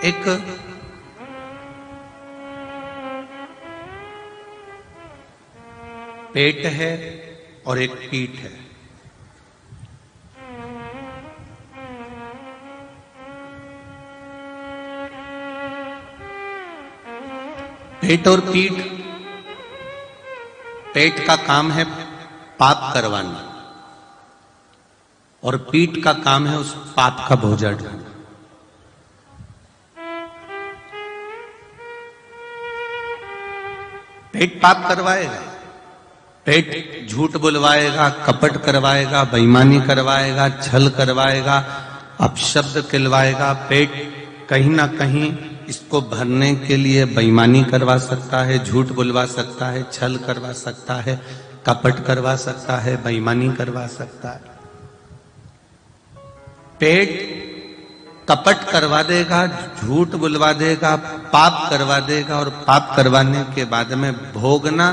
एक पेट है और एक पीठ है। पेट और पीठ, पेट का काम है पाप करवाना और पीठ का काम है उस पाप का बोझा ढोना। पेट पाप करवाएगा, पेट झूठ बुलवाएगा, कपट करवाएगा, बेईमानी करवाएगा, छल करवाएगा, अपशब्द कहलवाएगा। पेट कहीं ना कहीं इसको भरने के लिए बेईमानी करवा सकता है, झूठ बुलवा सकता है, छल करवा सकता है, कपट करवा सकता है, बेईमानी करवा सकता है। पेट कपट करवा देगा, झूठ बुलवा देगा, पाप करवा देगा और पाप करवाने के बाद में भोगना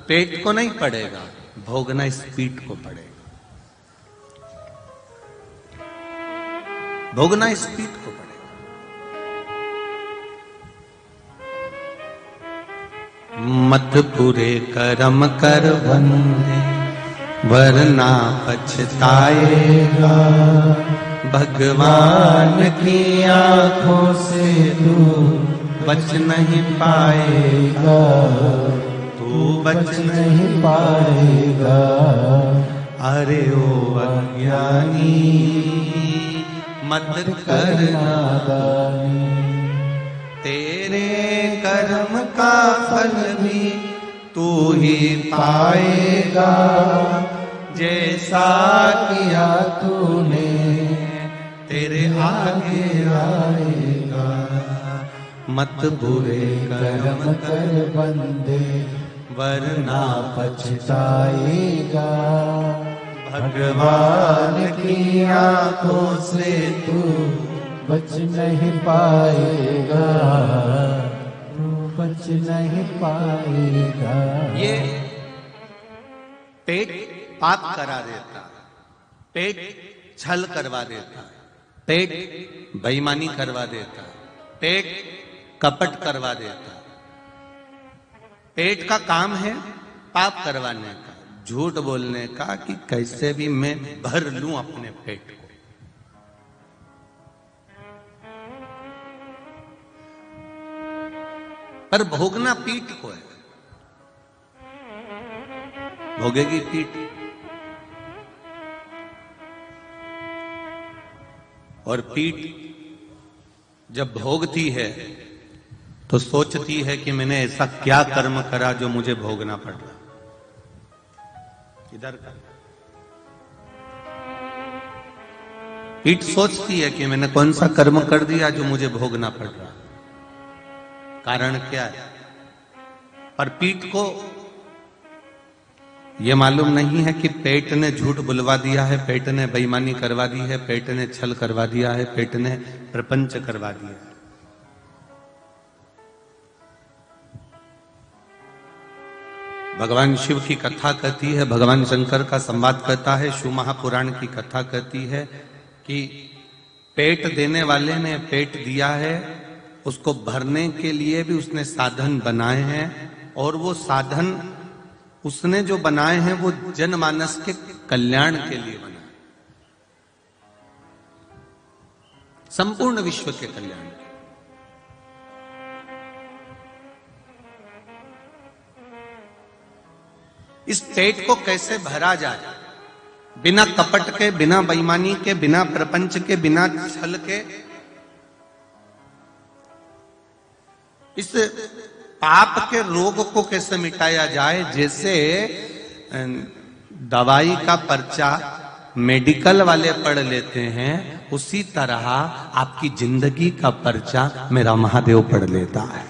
पेट को नहीं पड़ेगा, भोगना इस पीठ को पड़ेगा, भोगना इस पीठ को पड़ेगा। मत पूरे कर्म कर बंदे वरना पछताएगा, भगवान की आंखों से तू बच नहीं पाएगा, तू बच नहीं पाएगा। अरे ओ अज्ञानी मत कर नादानी, तेरे कर्म का फल भी तू ही पाएगा, जैसा किया तूने तेरे आगे आएगा। मत बुरे कर्म कर बंदे वरना पछताएगा, भगवान की आंखों से तू बच नहीं पाएगा, तू बच नहीं पाएगा। ये पेट पाप करा देता, पेट छल करवा देता, पेट बेईमानी करवा देता, पेट कपट करवा देता। पेट का काम है पाप करवाने का, झूठ बोलने का कि कैसे भी मैं भर लूं अपने पेट को। पर भोगना पीठ को है, भोगेगी पीठ। और पीठ जब भोगती है तो सोचती है कि मैंने ऐसा क्या कर्म करा जो मुझे भोगना पड़ रहा। इधर का पीठ सोचती है कि मैंने कौन सा कर्म कर दिया जो मुझे भोगना पड़ रहा, कारण क्या है। पर पीठ को यह मालूम नहीं है कि पेट ने झूठ बुलवा दिया है, पेट ने बेईमानी करवा दी है, पेट ने छल करवा दिया है, पेट ने प्रपंच करवा दिया है। भगवान शिव की कथा कहती है, भगवान शंकर का संवाद कहता है, शिव महापुराण की कथा कहती है कि पेट देने वाले ने पेट दिया है, उसको भरने के लिए भी उसने साधन बनाए हैं, और वो साधन उसने जो बनाए हैं वो जनमानस के कल्याण के लिए बनाए, संपूर्ण विश्व के कल्याण के। इस पेट को कैसे भरा जाए, बिना कपट के, बिना बेईमानी के, बिना प्रपंच के, बिना छल के। इस पाप के रोग को कैसे मिटाया जाए। जैसे दवाई का पर्चा मेडिकल वाले पढ़ लेते हैं, उसी तरह आपकी जिंदगी का पर्चा मेरा महादेव पढ़ लेता है।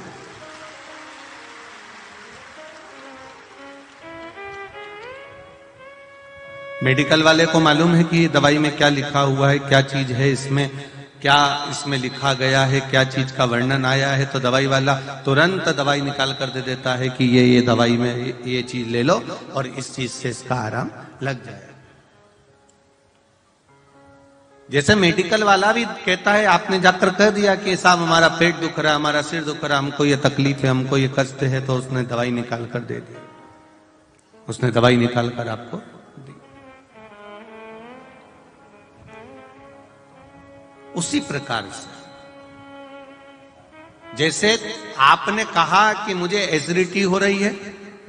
मेडिकल वाले को मालूम है कि दवाई में क्या लिखा हुआ है, क्या चीज है इसमें, क्या इसमें लिखा गया है, क्या चीज का वर्णन आया है। तो दवाई वाला तुरंत दवाई निकाल कर दे देता है कि ये दवाई में ये चीज ले लो और इस चीज से इसका आराम लग जाए। जैसे मेडिकल वाला भी कहता है, आपने जाकर कह दिया कि साहब हमारा पेट दुख रहा है, हमारा सिर दुख रहा है, हमको ये तकलीफ है, हमको ये कष्ट है, तो उसने दवाई निकाल कर दे दी, उसने दवाई निकाल कर आपको दी। उसी प्रकार से जैसे आपने कहा कि मुझे एसिडिटी हो रही है,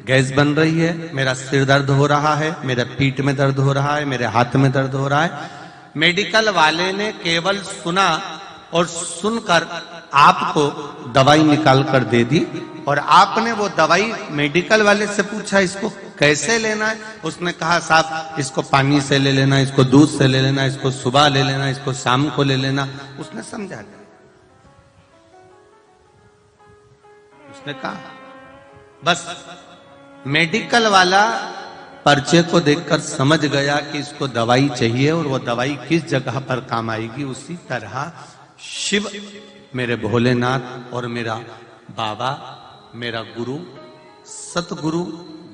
गैस बन रही है, मेरा सिर दर्द हो रहा है, मेरे पीठ में दर्द हो रहा है, मेरे हाथ में दर्द हो रहा है, मेडिकल वाले ने केवल सुना और सुनकर आपको दवाई निकाल कर दे दी, और आपने वो दवाई मेडिकल वाले से पूछा इसको कैसे लेना है, उसने कहा साहब इसको पानी से ले लेना, इसको दूध से ले लेना, इसको सुबह ले लेना, इसको शाम को ले लेना। उसने समझा दिया, उसने कहा बस मेडिकल वाला पर्चे को देखकर समझ गया कि इसको दवाई चाहिए और वो दवाई किस जगह पर काम आएगी। उसी तरह शिव मेरे भोलेनाथ और मेरा बाबा, मेरा गुरु, सतगुरु,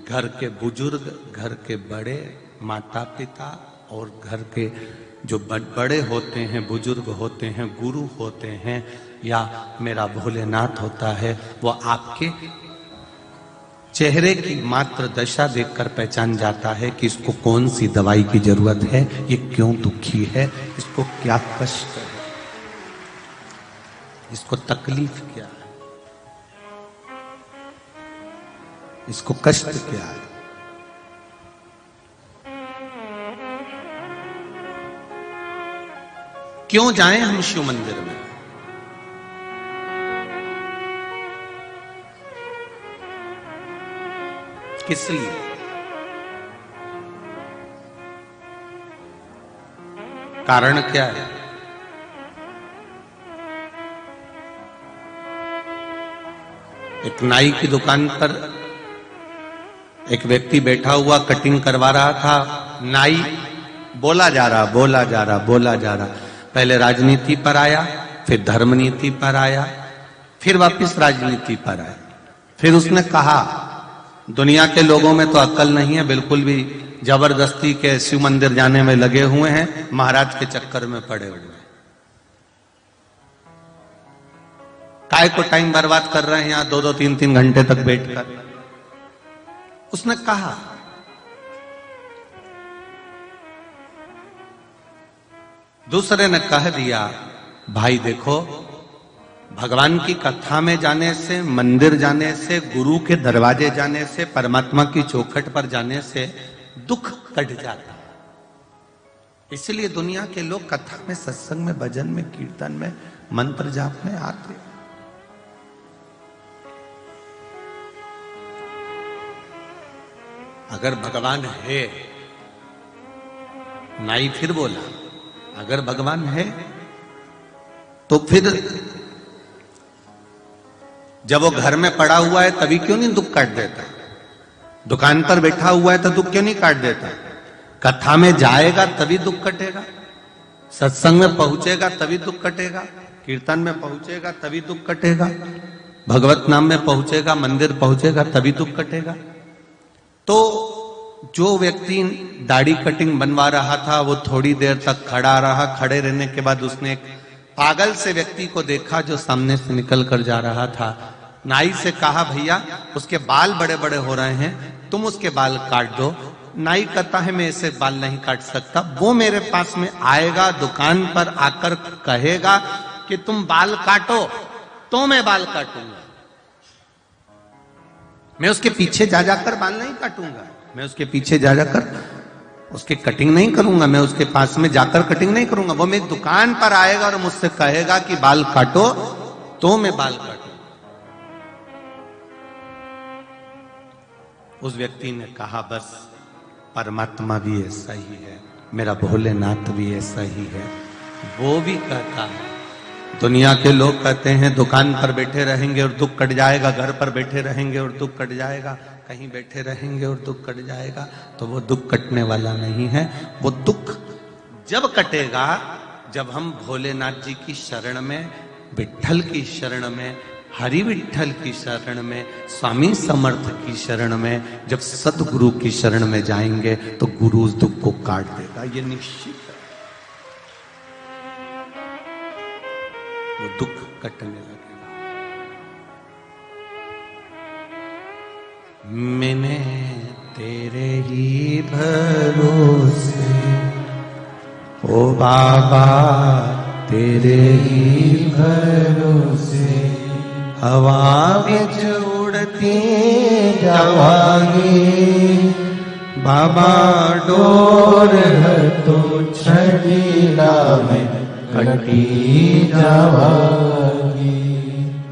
घर के बुजुर्ग, घर के बड़े, माता पिता और घर के जो बड़े होते हैं, बुजुर्ग होते हैं, गुरु होते हैं, या मेरा भोलेनाथ होता है, वो आपके चेहरे की मात्र दशा देखकर पहचान जाता है कि इसको कौन सी दवाई की जरूरत है, ये क्यों दुखी है, इसको क्या कष्ट है, इसको तकलीफ क्या है, इसको कष्ट क्या है। क्यों जाएं हम शिव मंदिर में? किस लिए? कारण क्या है? एक नाई की दुकान पर एक व्यक्ति बैठा हुआ कटिंग करवा रहा था। नाई बोला जा रहा, पहले राजनीति पर आया, फिर धर्म नीति पर आया, फिर वापस राजनीति पर आया। फिर उसने कहा दुनिया के लोगों में तो अक्ल नहीं है, बिल्कुल भी जबरदस्ती के शिव मंदिर जाने में लगे हुए हैं, महाराज के चक्कर में पड़े हुए हैं, काय को टाइम बर्बाद कर रहे हैं यहां 2-2, 3-3 घंटे तक बैठकर। उसने कहा दूसरे ने कह दिया भाई देखो, भगवान की कथा में जाने से, मंदिर जाने से, गुरु के दरवाजे जाने से, परमात्मा की चौखट पर जाने से दुख कट जाता है। इसलिए दुनिया के लोग कथा में, सत्संग में, भजन में, कीर्तन में, मंत्र जाप में आते हैं। अगर भगवान है, नाई फिर बोला, अगर भगवान है तो फिर जब वो घर में पड़ा हुआ है तभी क्यों नहीं दुख काट देता? दुकान पर बैठा हुआ है तो दुख क्यों नहीं काट देता? कथा में जाएगा तभी दुख कटेगा, सत्संग में पहुंचेगा तभी दुख कटेगा, कीर्तन में पहुंचेगा तभी दुख कटेगा, भगवत नाम में पहुंचेगा, मंदिर पहुंचेगा तभी दुख कटेगा। तो जो व्यक्ति दाढ़ी कटिंग बनवा रहा था वो थोड़ी देर तक खड़ा रहा। खड़े रहने के बाद उसने एक पागल से व्यक्ति को देखा जो सामने से निकल कर जा रहा था। नाई से कहा भैया उसके बाल बड़े बड़े हो रहे हैं, तुम उसके बाल काट दो। नाई कहता है मैं ऐसे बाल नहीं काट सकता। वो मेरे पास में आएगा, दुकान पर आकर कहेगा कि तुम बाल काटो तो मैं बाल काटूंगा। मैं उसके पीछे जा जाकर बाल नहीं काटूंगा, मैं उसके पीछे जा जाकर उसके कटिंग नहीं करूंगा, मैं उसके पास में जाकर कटिंग नहीं करूंगा। वो मेरी दुकान पर आएगा और मुझसे कहेगा कि बाल काटो तो मैं बाल काटूंगा। उस व्यक्ति ने कहा बस परमात्मा भी ऐसा ही है, मेरा भोलेनाथ भी ऐसा ही है। वो भी कहता है, दुनिया के लोग कहते हैं दुकान पर बैठे रहेंगे और दुख कट जाएगा, घर पर बैठे रहेंगे और दुख कट जाएगा, कहीं बैठे रहेंगे और दुख कट जाएगा। तो वो दुख कटने वाला नहीं है। वो दुख जब कटेगा जब हम भोलेनाथ जी की शरण में, विठ्ठल की शरण में, हरि विठ्ठल की शरण में, स्वामी समर्थ की शरण में, जब सतगुरु की शरण में जाएंगे तो गुरु उस दुख को काट देगा। ये निश्चित है। वो दुख कटने लगेगा। मैंने तेरे ही भरोसे ओ बाबा तेरे ही भरोसे हवा विच उड़ती जावांगी बाबा डोर है तो छड़ीला में कटी जावांगी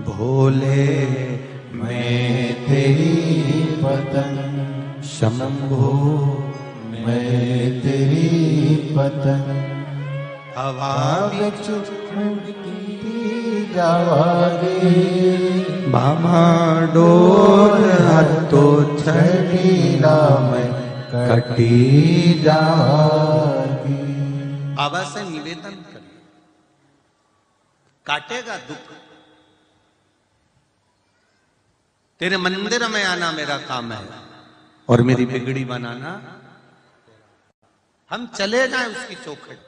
भोले मैं तेरी पतन शंभो मैं तेरी पतन हवा विच उड़ती जावांगी बाबा डोर तो छड़ीला में कटी जावांगी। बाबा से निवेदन करिए, काटेगा दुख। तेरे मंदिर में आना मेरा काम है और मेरी बिगड़ी बनाना। हम चले जाएं उसकी चौखट,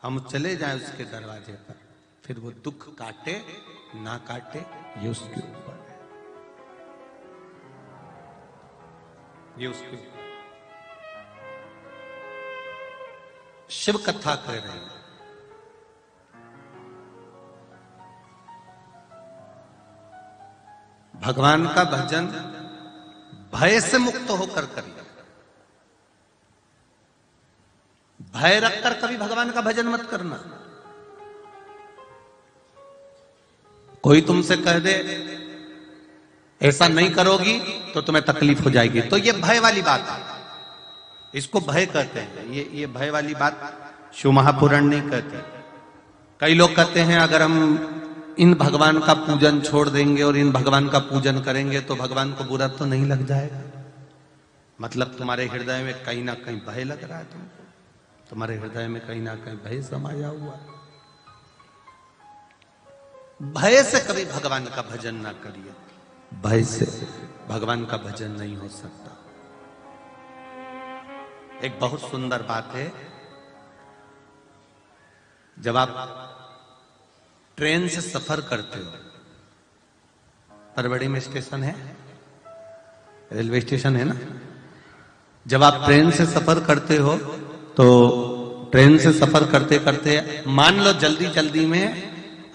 हम चले जाएं उसके दरवाजे पर, फिर वो दुख काटे ना काटे ये उसके ऊपर है, ये उसके ऊपर। शिव कथा कर रहे हैं, भगवान का भजन भय से मुक्त होकर करिए। भय रखकर कभी भगवान का भजन मत करना। कोई तुमसे कह दे ऐसा नहीं करोगी तो तुम्हें तकलीफ हो जाएगी, तो ये भय वाली बात है, इसको भय कहते हैं। ये भय वाली बात शिव महापुराण नहीं कहते। कई लोग कहते हैं अगर हम इन भगवान का पूजन छोड़ देंगे और इन भगवान का पूजन करेंगे तो भगवान को बुरा तो नहीं लग जाएगा। मतलब तुम्हारे हृदय में कहीं ना कहीं भय लग रहा है, तुमको तुम्हारे हृदय में कहीं ना कहीं भय समाया हुआ है। भय से कभी भगवान का भजन ना करिए, भय से भगवान का भजन नहीं हो सकता। एक बहुत सुंदर बात है, जब आप ट्रेन से सफर करते हो, परवड़ी में स्टेशन है, रेलवे स्टेशन है ना, जब आप ट्रेन से सफर करते हो तो ट्रेन से सफर करते करते मान लो जल्दी जल्दी में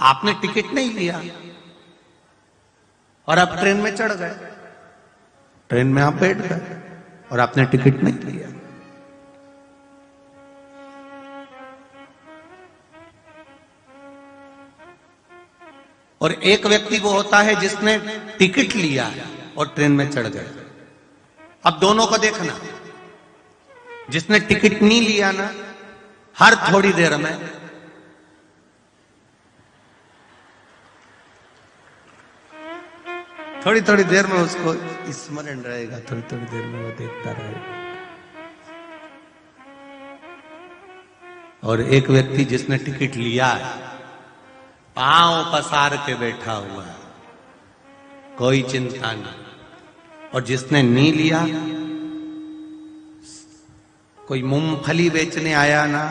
आपने टिकट नहीं लिया और आप ट्रेन में चढ़ गए, ट्रेन में आप बैठ गए और आपने टिकट नहीं लिया। और एक व्यक्ति वो होता है जिसने टिकट लिया और ट्रेन में चढ़ गए। अब दोनों को देखना, जिसने टिकट नहीं लिया ना, हर थोड़ी देर में थोड़ी थोड़ी देर में उसको स्मरण रहेगा, थोड़ी थोड़ी देर में वो देखता रहेगा। और एक व्यक्ति जिसने टिकट लिया पांव पसार के बैठा हुआ है, कोई चिंता नहीं। और जिसने नहीं लिया, कोई मूंगफली बेचने आया ना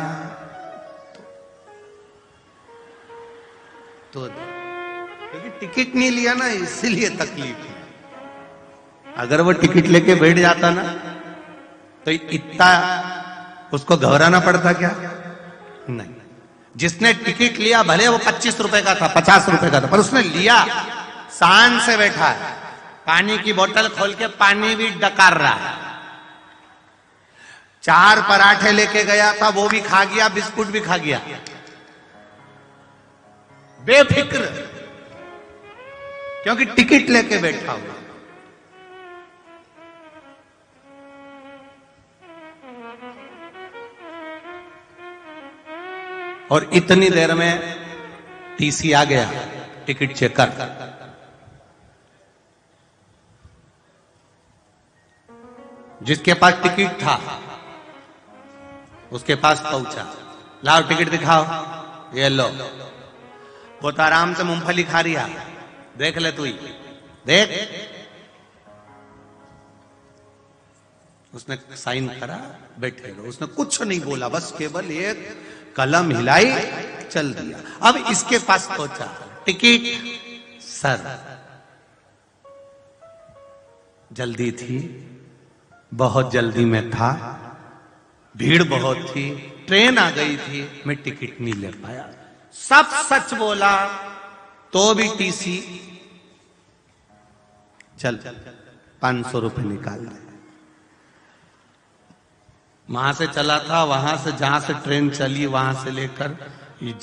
तो क्योंकि टिकट नहीं लिया ना इसीलिए तकलीफ है। अगर वो टिकट लेके बैठ जाता ना तो इतना उसको घबराना पड़ता क्या? नहीं। जिसने टिकट लिया भले वो 25 रुपए का था, 50 रुपए का था, पर उसने लिया, शान से बैठा है, पानी की बोतल खोल के पानी भी डकार रहा है, 4 पराठे लेके गया था वो भी खा गया, बिस्कुट भी खा गया, बेफिक्र, क्योंकि टिकट लेके बैठा हुआ। और इतनी देर में टीसी आ गया, टिकट चेक कर। जिसके पास टिकट था उसके पास पहुंचा, लाओ टिकट दिखाओ, ये लो। वो तो आराम से मूंगफली खा रही है, देख ले तू ही देख। उसने साइन करा, बैठे रहो। उसने कुछ नहीं बोला, बस केवल एक कलम हिलाई चल दिया। अब इसके पास पहुंचा टिकट, सर जल्दी थी, बहुत जल्दी में था, भीड़ बहुत थी, ट्रेन आ गई थी, मैं टिकट नहीं ले पाया। सब सच बोला तो भी टीसी, चल 500 रुपए निकाल दे। वहां से चला था, वहां से जहां से ट्रेन चली वहां से लेकर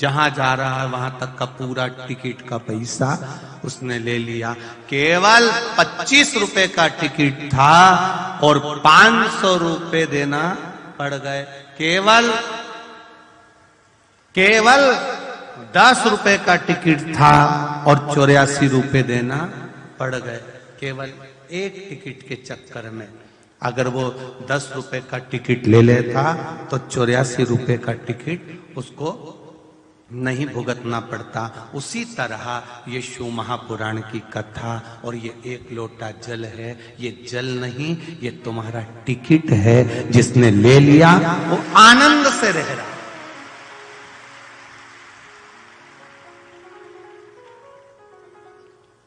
जहां जा रहा है वहां तक का पूरा टिकट का पैसा उसने ले लिया। केवल 25 रुपए का टिकट था और 500 रुपए देना पड़ गए। केवल 10 रुपए का टिकट था और 84 रुपए देना पड़ गए, केवल एक टिकट के चक्कर में। अगर वो 10 रुपए का टिकट ले लेता तो 84 रुपए का टिकट उसको नहीं भुगतना पड़ता। उसी तरह ये शिव महापुराण की कथा और ये एक लोटा जल है, ये जल नहीं, ये तुम्हारा टिकट है। जिसने ले लिया वो आनंद से रह रहा।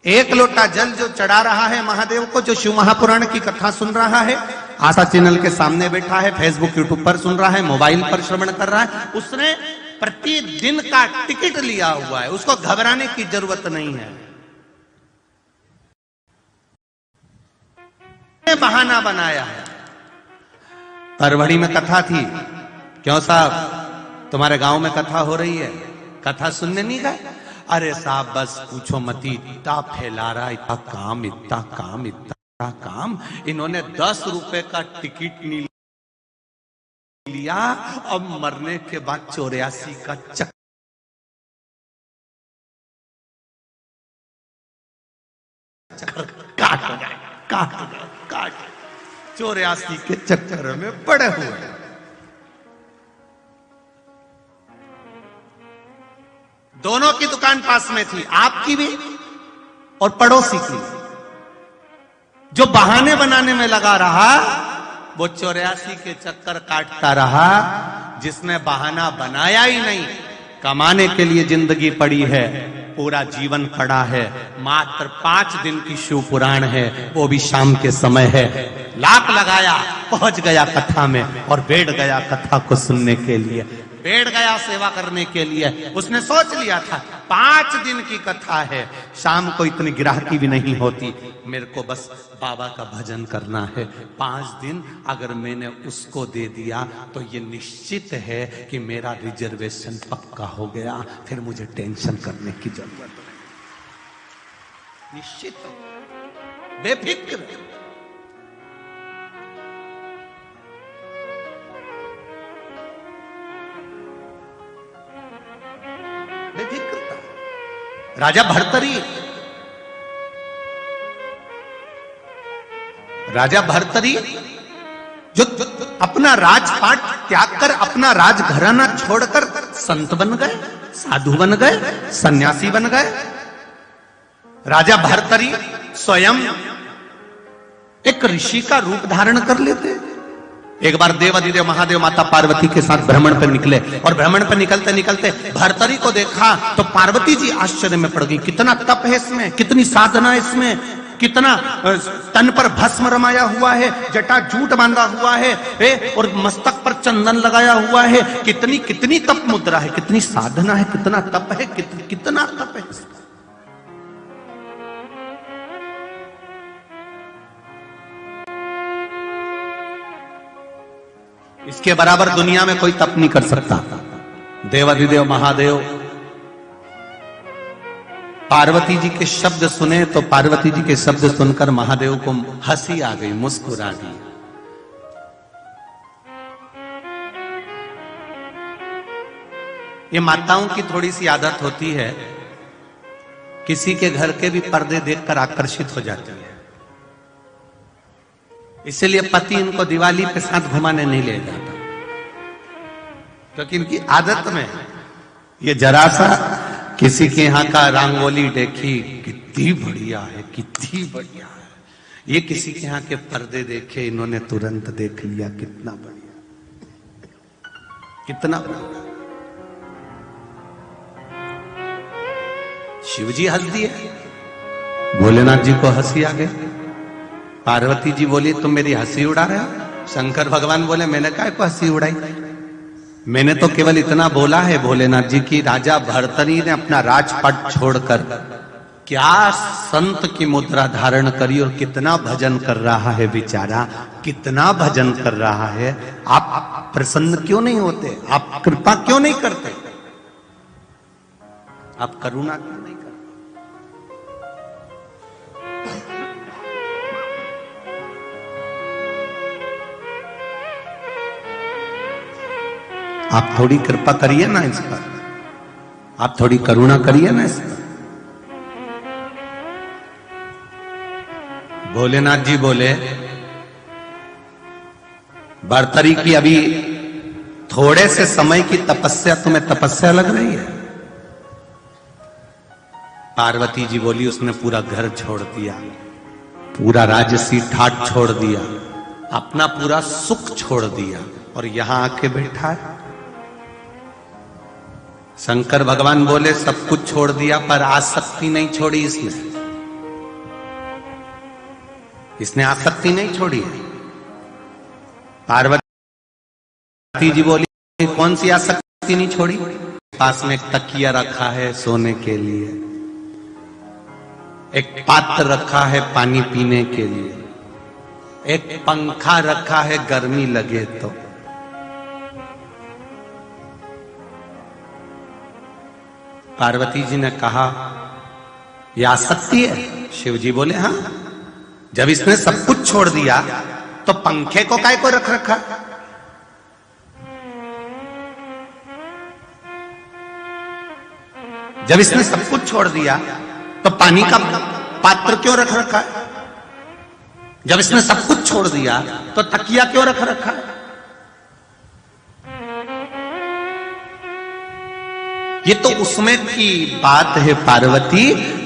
एक लोटा जल जो चढ़ा रहा है महादेव को, जो शिव महापुराण की कथा सुन रहा है, आशा चैनल के सामने बैठा है, फेसबुक यूट्यूब पर सुन रहा है, मोबाइल पर श्रवण कर रहा है, उसने प्रतिदिन का टिकट लिया हुआ है, उसको घबराने की जरूरत नहीं है। बहाना बनाया है। परवड़ी में कथा थी, क्यों साहब तुम्हारे गांव में कथा हो रही है, कथा सुनने नहीं गए? अरे साहब बस पूछो मती, इतना फैला रहा, इतना काम, इतना काम, इतना काम। इन्होंने 10 रुपए का टिकट नहीं लिया, अब मरने के बाद 84 का चक्कर काट 84 के चक्कर में पड़े हुए। दोनों की दुकान पास में थी, आपकी भी और पड़ोसी की। जो बहाने बनाने में लगा रहा वो 84 के चक्कर काटता रहा। जिसने बहाना बनाया ही नहीं, कमाने के लिए जिंदगी पड़ी है, पूरा जीवन पड़ा है, मात्र 5 दिन की शिव पुराण है, वो भी शाम के समय है। लाख लगाया, पहुंच गया कथा में और बैठ गया कथा को सुनने के लिए, बैठ गया सेवा करने के लिए। उसने सोच लिया था 5 दिन की कथा है, शाम को इतनी गिराकी भी नहीं होती, मेरे को बस बाबा का भजन करना है। 5 दिन अगर मैंने उसको दे दिया तो ये निश्चित है कि मेरा रिजर्वेशन पक्का हो गया, फिर मुझे टेंशन करने की जरूरत नहीं। निश्चित बेफिक्र बेफिक्रता। राजा भर्तरी जो अपना राजपाट त्याग कर, अपना राजघराना छोड़कर संत बन गए, साधु बन गए, सन्यासी बन गए। राजा भर्तरी स्वयं एक ऋषि का रूप धारण कर लेते। एक बार देवाधिदेव महादेव माता पार्वती के साथ भ्रमण पर निकले और भ्रमण पर निकलते निकलते भर्तरी को देखा तो पार्वती जी आश्चर्य में पड़ गई। कितना तप है इसमें, कितनी साधना है इसमें, कितना तन पर भस्म रमाया हुआ है, जटा जूट बांधा हुआ है और मस्तक पर चंदन लगाया हुआ है। कितनी कितनी तप मुद्रा है, कितनी साधना है, कितना तप है, कितना तप है। इसके बराबर दुनिया में कोई तप नहीं कर सकता। देवाधिदेव महादेव पार्वती जी के शब्द सुने तो पार्वती जी के शब्द सुनकर महादेव को हंसी आ गई, मुस्कुरा दी। ये माताओं की थोड़ी सी आदत होती है, किसी के घर के भी पर्दे देखकर आकर्षित हो जाती है, इसलिए पति इनको दिवाली के साथ घुमाने नहीं ले जाता, क्योंकि इनकी आदत में ये जरा सा किसी के यहाँ का रंगोली देखी, कितनी बढ़िया है, कितनी बढ़िया है। ये किसी के यहाँ के पर्दे देखे, इन्होंने तुरंत देख लिया, कितना बढ़िया, कितना बढ़िया। शिव जी हंस दिए, भोलेनाथ जी को हंसी आ गई। पार्वती जी बोली तुम मेरी हंसी उड़ा रहे हो। शंकर भगवान बोले मैंने काय को हंसी उड़ाई, मैंने तो केवल इतना बोला है भोलेनाथ जी की राजा भर्तरी ने अपना राजपाट छोड़कर क्या संत की मुद्रा धारण करी और कितना भजन कर रहा है बेचारा, कितना भजन कर रहा है। आप प्रसन्न क्यों नहीं होते, आप कृपा क्यों नहीं करते, आप करुणा क्यों नहीं करते। आप थोड़ी कृपा करिए ना इस पर, आप थोड़ी करुणा करिए ना इस पर। भोलेनाथ जी बोले भर्तरी की अभी थोड़े से समय की तपस्या तुम्हें तपस्या लग रही है। पार्वती जी बोली उसने पूरा घर छोड़ दिया, पूरा राजसी ठाट छोड़ दिया, अपना पूरा सुख छोड़ दिया और यहां आके बैठा है। शंकर भगवान बोले सब कुछ छोड़ दिया पर आसक्ति नहीं छोड़ी इसने आसक्ति नहीं छोड़ी। पार्वती जी बोली कौन सी आसक्ति नहीं छोड़ी, पास में एक तकिया रखा है सोने के लिए, एक पात्र रखा है पानी पीने के लिए, एक पंखा रखा है गर्मी लगे तो। पार्वती जी ने कहा यह आसक्ति है। शिव जी बोले हाँ, जब इसने सब कुछ छोड़ दिया तो पंखे को काय को रख रखा। जब इसने सब कुछ छोड़ दिया तो पानी का पात्र क्यों रख रखा है। जब इसने सब कुछ छोड़ दिया तो तकिया क्यों रख रखा है। ये तो उसमें की बात है पार्वती,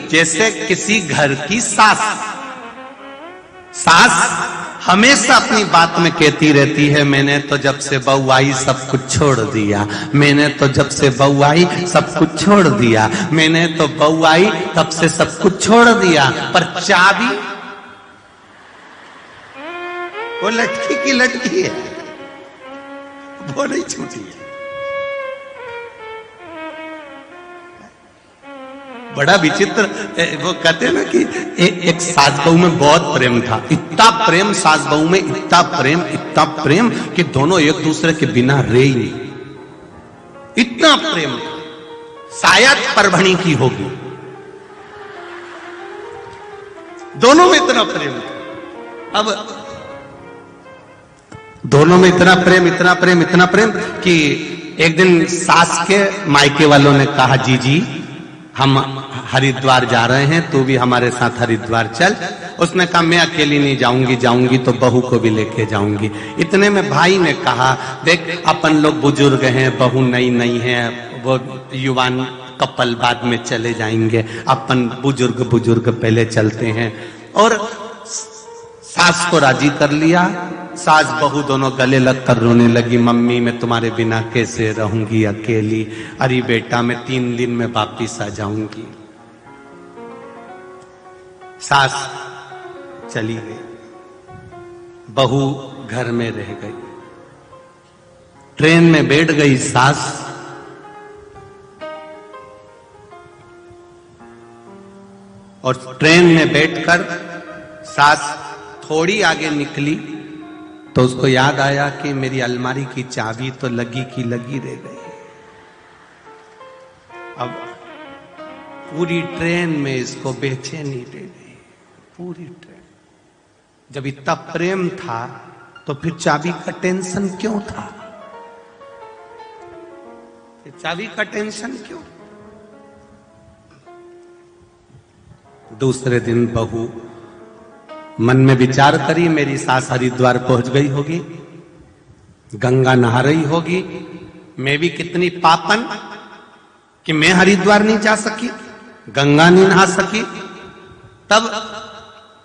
जैसे किसी घर की सास हमेशा अपनी बात में कहती रहती है मैंने तो जब से बहू आई सब कुछ छोड़ दिया, मैंने तो जब से बहू आई सब कुछ छोड़ दिया, मैंने तो बहू आई तब से सब कुछ छोड़ दिया, पर चाबी वो लटकी की लटकी है, वो नहीं छूटी है। बड़ा विचित्र, वो कहते हैं ना कि एक सास बहू में बहुत प्रेम था, इतना प्रेम सास बहू में, इतना प्रेम कि दोनों एक दूसरे के बिना रहे ही नहीं, इतना प्रेम था। शायद परभणी की होगी, दोनों में इतना प्रेम था। अब दोनों में इतना प्रेम कि एक दिन सास के मायके वालों ने कहा जी हम हरिद्वार जा रहे हैं, तू भी हमारे साथ हरिद्वार चल। उसने कहा मैं अकेली नहीं जाऊंगी तो बहू को भी लेके जाऊंगी। इतने में भाई ने कहा देख अपन लोग बुजुर्ग हैं, बहू नई है, वो युवान कपल बाद में चले जाएंगे, अपन बुजुर्ग पहले चलते हैं। और सास को राजी कर लिया। सास बहू दोनों गले लग कर रोने लगी, मम्मी मैं तुम्हारे बिना कैसे रहूंगी अकेली, अरे बेटा मैं 3 दिन में वापिस आ जाऊंगी। सास चली गई, बहू घर में रह गई। ट्रेन में बैठ गई सास, और ट्रेन में बैठकर सास थोड़ी आगे निकली तो उसको याद आया कि मेरी अलमारी की चाबी तो लगी की लगी रह गई। अब पूरी ट्रेन में इसको बेचैनी रह गई, पूरी ट्रेन। जब इतना प्रेम था तो फिर चाबी का टेंशन क्यों था, चाबी का टेंशन क्यों। दूसरे दिन बहू मन में विचार करी मेरी सास हरिद्वार पहुंच गई होगी, गंगा नहा रही होगी, मैं भी कितनी पापन कि मैं हरिद्वार नहीं जा सकी, गंगा नहीं नहा सकी। तब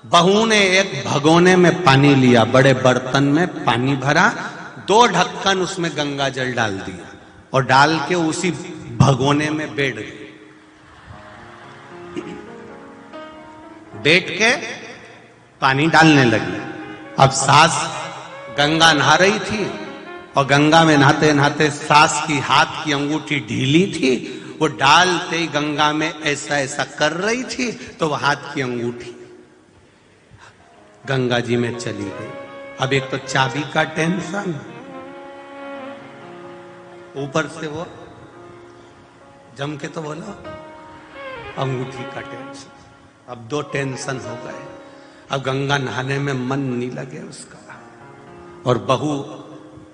बहू ने एक भगोने में पानी लिया, बड़े बर्तन में पानी भरा, 2 ढक्कन उसमें गंगा जल डाल दिया और डाल के उसी भगोने में बैठ गई। बैठ के पानी डालने लगी। अब सास गंगा नहा रही थी और गंगा में नहाते नहाते सास की हाथ की अंगूठी ढीली थी, वो डालते ही गंगा में ऐसा ऐसा कर रही थी तो वो हाथ की अंगूठी गंगा जी में चली गई। अब एक तो चाबी का टेंशन, ऊपर से वो जम के तो बोलो अंगूठी का टेंशन। अब दो टेंशन हो गए। अब गंगा नहाने में मन नहीं लगे उसका। और बहू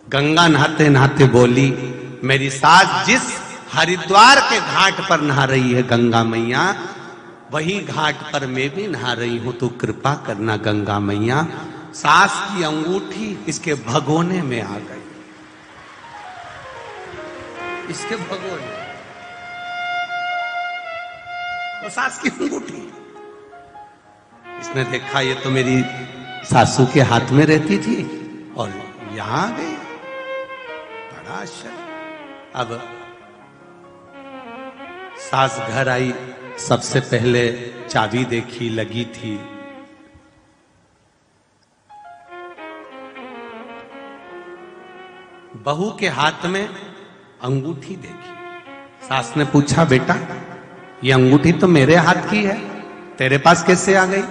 गंगा नहाते नहाते बोली, मेरी सास जिस हरिद्वार के घाट पर नहा रही है गंगा मैया, वही घाट पर मैं भी नहा रही हूं, तो कृपा करना गंगा मैया। सास की अंगूठी इसके भगोने में आ गई, इसके भगोने, तो सास की अंगूठी। इसने देखा ये तो मेरी सासू के हाथ में रहती थी और यहां आ गई, बड़ा आश्चर्य। अब सास घर आई, सबसे पहले चाबी देखी लगी थी, बहू के हाथ में अंगूठी देखी। सास ने पूछा, बेटा ये अंगूठी तो मेरे हाथ की है, तेरे पास कैसे आ गई?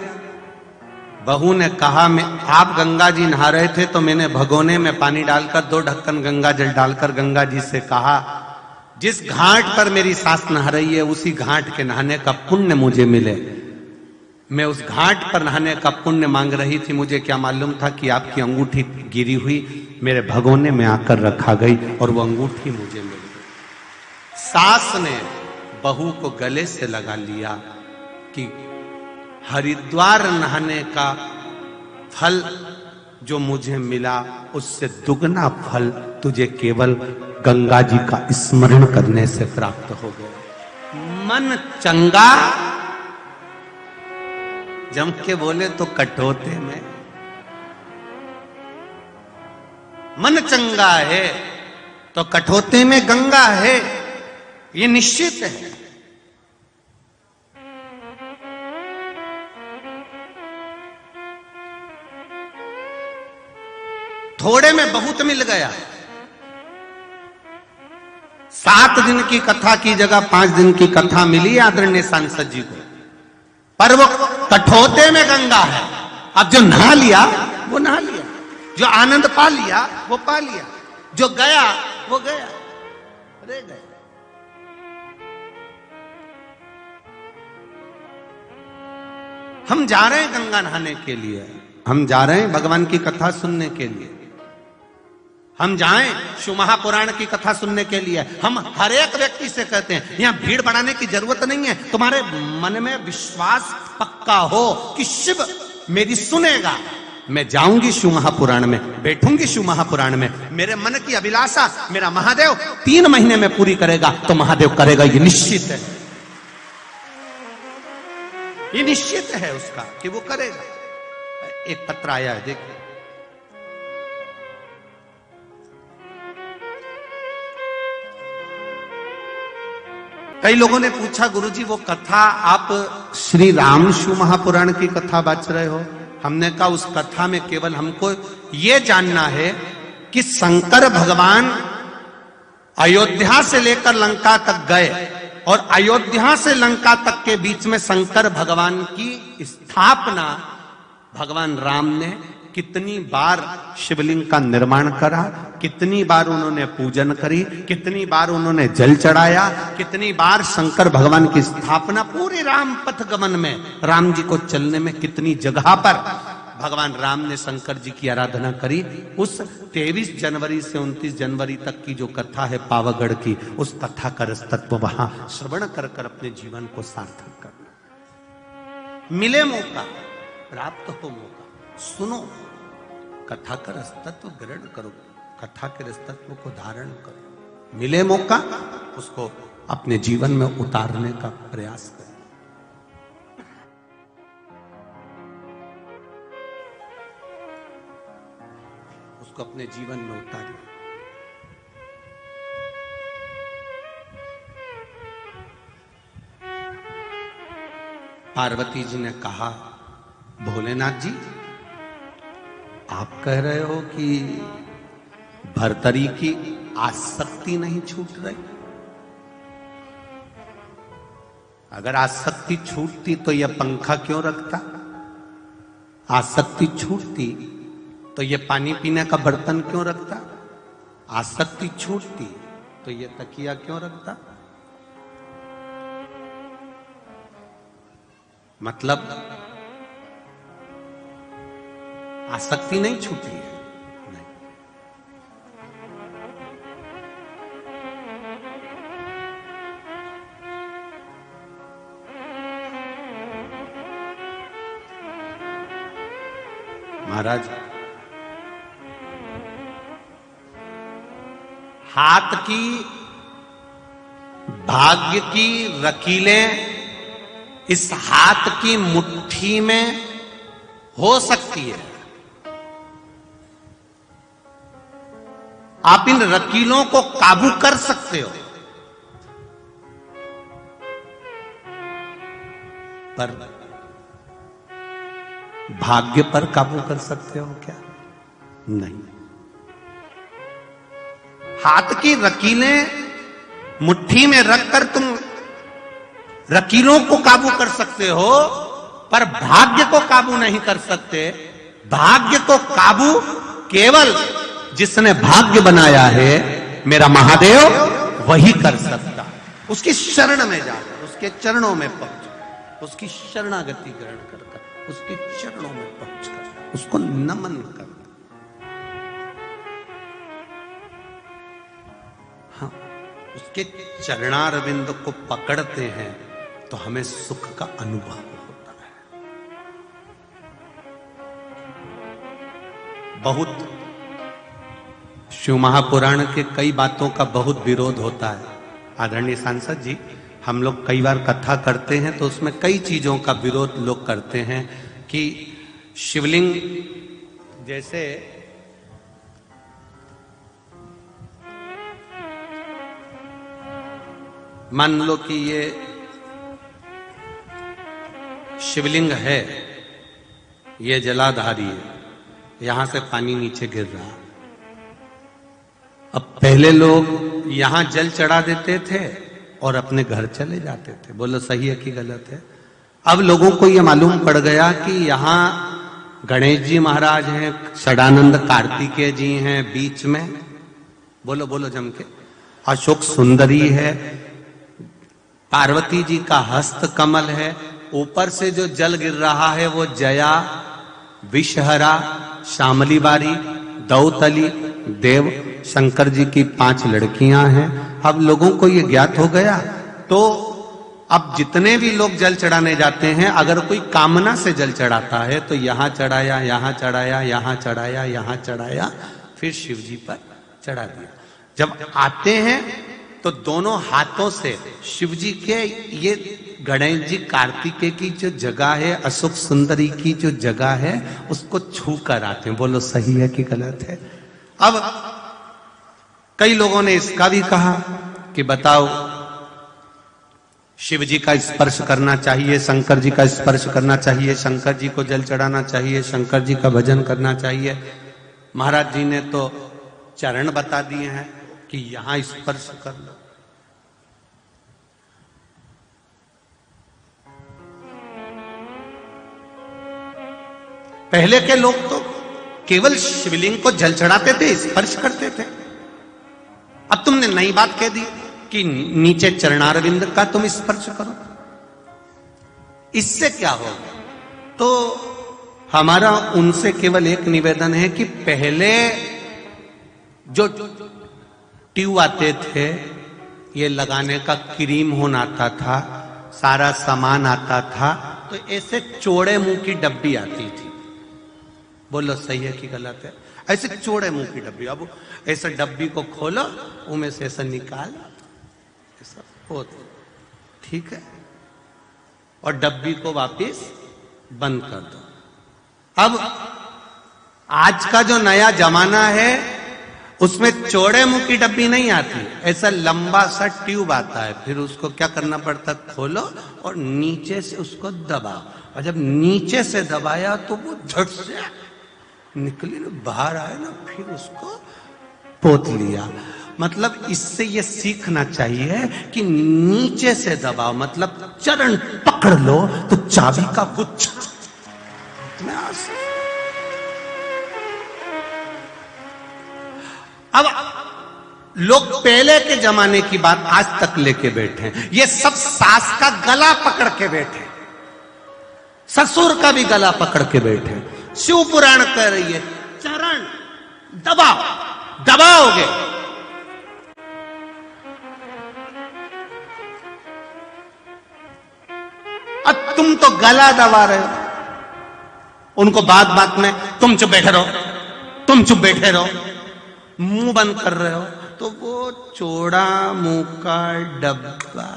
बहू ने कहा, मैं आप गंगा जी नहा रहे थे तो मैंने भगोने में पानी डालकर 2 ढक्कन गंगा जल डालकर गंगा जी से कहा, जिस घाट पर मेरी सास नहा रही है उसी घाट के नहाने का पुण्य मुझे मिले। मैं उस घाट पर नहाने का पुण्य मांग रही थी, मुझे क्या मालूम था कि आपकी अंगूठी गिरी हुई मेरे भगोने में आकर रखा गई और वो अंगूठी मुझे मिल गई। सास ने बहू को गले से लगा लिया कि हरिद्वार नहाने का फल जो मुझे मिला उससे दुगना फल तुझे केवल गंगा जी का स्मरण करने से प्राप्त हो गया। मन चंगा, जम के बोले तो कठोते में, मन चंगा है तो कठोते में गंगा है, ये निश्चित है। थोड़े में बहुत मिल गया। 7 दिन की कथा की जगह 5 दिन की कथा मिली आदरणीय सांसद जी को, पर वो कठोते में गंगा है। अब जो नहा लिया वो नहा लिया, जो आनंद पा लिया वो पा लिया, जो गया वो गया, रह गया। हम जा रहे हैं गंगा नहाने के लिए, हम जा रहे हैं भगवान की कथा सुनने के लिए, हम जाएं शिव महापुराण की कथा सुनने के लिए। हम हर एक व्यक्ति से कहते हैं यहां भीड़ बढ़ाने की जरूरत नहीं है, तुम्हारे मन में विश्वास पक्का हो कि शिव मेरी सुनेगा। मैं जाऊंगी शिव महापुराण में, बैठूंगी शिव महापुराण में, मेरे मन की अभिलाषा मेरा महादेव 3 महीने में पूरी करेगा तो महादेव करेगा, ये निश्चित है, ये निश्चित है उसका कि वो करेगा। एक पत्र आया है, देखिए। कई लोगों ने पूछा, गुरुजी वो कथा आप श्री राम शिव महापुराण की कथा बाच रहे हो? हमने कहा उस कथा में केवल हमको ये जानना है कि शंकर भगवान अयोध्या से लेकर लंका तक गए और अयोध्या से लंका तक के बीच में शंकर भगवान की स्थापना भगवान राम ने कितनी बार शिवलिंग का निर्माण करा, कितनी बार उन्होंने पूजन करी, कितनी बार उन्होंने जल चढ़ाया, कितनी बार शंकर भगवान की स्थापना पूरे राम पथ गमन में, राम जी को चलने में कितनी जगह पर भगवान राम ने शंकर जी की आराधना करी। उस 23 जनवरी से 29 जनवरी तक की जो कथा है पावागढ़ की, उस कथा का रस तत्व वहां श्रवण कर कर अपने जीवन को सार्थक करना। मिले मौका, प्राप्त हो मौका, सुनो, कथा का रस तत्व ग्रहण करो, कथा के रस तत्व को धारण करो। मिले मौका, उसको अपने जीवन में उतारने का प्रयास करो। उसको अपने जीवन में उतारिए। पार्वती जी ने कहा, भोलेनाथ जी, आप कह रहे हो कि भर्तरी की आसक्ति नहीं छूट रही। अगर आसक्ति छूटती तो यह पंखा क्यों रखता? आसक्ति छूटती तो यह पानी पीने का बर्तन क्यों रखता? आसक्ति छूटती तो यह तकिया क्यों रखता? मतलब आसक्ति नहीं छूटी है। नहीं। महाराज, हाथ की भाग्य की लकीरें इस हाथ की मुट्ठी में हो सकती है। आप इन लकीरों को काबू कर सकते हो, पर भाग्य पर काबू कर सकते हो क्या? नहीं। हाथ की लकीरें मुट्ठी में रखकर तुम लकीरों को काबू कर सकते हो, पर भाग्य को काबू नहीं कर सकते। भाग्य को काबू केवल जिसने भाग्य बनाया है, मेरा महादेव, वही कर सकता। उसकी शरण में जाकर, उसके चरणों में पहुंच, उसकी शरणागति ग्रहण कर, उसके चरणों में पहुंचकर उसको नमन कर। हाँ, उसके चरणारविंद को पकड़ते हैं तो हमें सुख का अनुभव होता है। बहुत शिव महापुराण के कई बातों का बहुत विरोध होता है। आदरणीय सांसद जी, हम लोग कई बार कथा करते हैं तो उसमें कई चीजों का विरोध लोग करते हैं कि शिवलिंग जैसे मान लो कि ये शिवलिंग है, ये जलाधारी है, यहां से पानी नीचे गिर रहा है। अब पहले लोग यहां जल चढ़ा देते थे और अपने घर चले जाते थे। बोलो सही है कि गलत है? अब लोगों को यह मालूम पड़ गया कि यहां गणेश जी महाराज हैं, षडानंद कार्तिकेय जी हैं बीच में, बोलो बोलो जम के, अशोक सुंदरी है, पार्वती जी का हस्त कमल है, ऊपर से जो जल गिर रहा है वो जया, विषहरा, शामली बारी, दौतली, देव, शंकर जी की 5 लड़कियां हैं। अब लोगों को ये ज्ञात हो गया, तो अब जितने भी लोग जल चढ़ाने जाते हैं, अगर कोई कामना से जल चढ़ाता है तो यहां चढ़ाया, यहां चढ़ाया, यहां चढ़ाया, यहां चढ़ाया, फिर शिव जी पर चढ़ा दिया। जब आते हैं तो दोनों हाथों से शिव जी के, ये गणेश जी कार्तिकेय की जो जगह है, अशोक सुंदरी की जो जगह है, उसको छू कर आते हैं। बोलो सही है कि गलत है? अब कई लोगों ने इसका भी कहा कि बताओ, शिव जी का स्पर्श करना चाहिए, शंकर जी का स्पर्श करना चाहिए, शंकर जी को जल चढ़ाना चाहिए, शंकर जी का भजन करना चाहिए। महाराज जी ने तो चरण बता दिए हैं कि यहां स्पर्श कर लो। पहले के लोग तो केवल शिवलिंग को जल चढ़ाते थे, स्पर्श करते थे। अब तुमने नई बात कह दी कि नीचे चरणारविंद का तुम स्पर्श करो। इससे क्या होगा? तो हमारा उनसे केवल एक निवेदन है कि पहले जो ट्यूब आते थे, ये लगाने का क्रीम होना आता था, सारा सामान आता था, तो ऐसे चौड़े मुंह की डब्बी आती थी। बोलो सही है कि गलत है? ऐसे चौड़े मुंह की डब्बी, अब ऐसे डब्बी को खोलो, उनमें से ऐसा निकाल, ऐसा हो, ठीक है, और डब्बी को वापस बंद कर दो। अब आज का जो नया जमाना है उसमें चौड़े मुंह की डब्बी नहीं आती, ऐसा लंबा सा ट्यूब आता है, फिर उसको क्या करना पड़ता है, खोलो और नीचे से उसको दबाओ, और जब नीचे से दबाया तो वो झट से निकली ना, बाहर आए ना, फिर उसको पोत लिया। मतलब इससे ये सीखना चाहिए कि नीचे से दबाओ, मतलब चरण पकड़ लो तो चाबी का गुच्छा। अब लोग पहले के जमाने की बात आज तक लेके बैठे हैं, ये सब सास का गला पकड़ के बैठे, ससुर का भी गला पकड़ के बैठे। शिव पुराण कह रही है चरण दबाओ, दबाओगे अब तुम तो गला दबा रहे हो, उनको बात बात में तुम चुप बैठे रहो, तुम चुप बैठे रहो, मुंह बंद कर रहे हो, तो वो चौड़ा मुंह का डब्बा।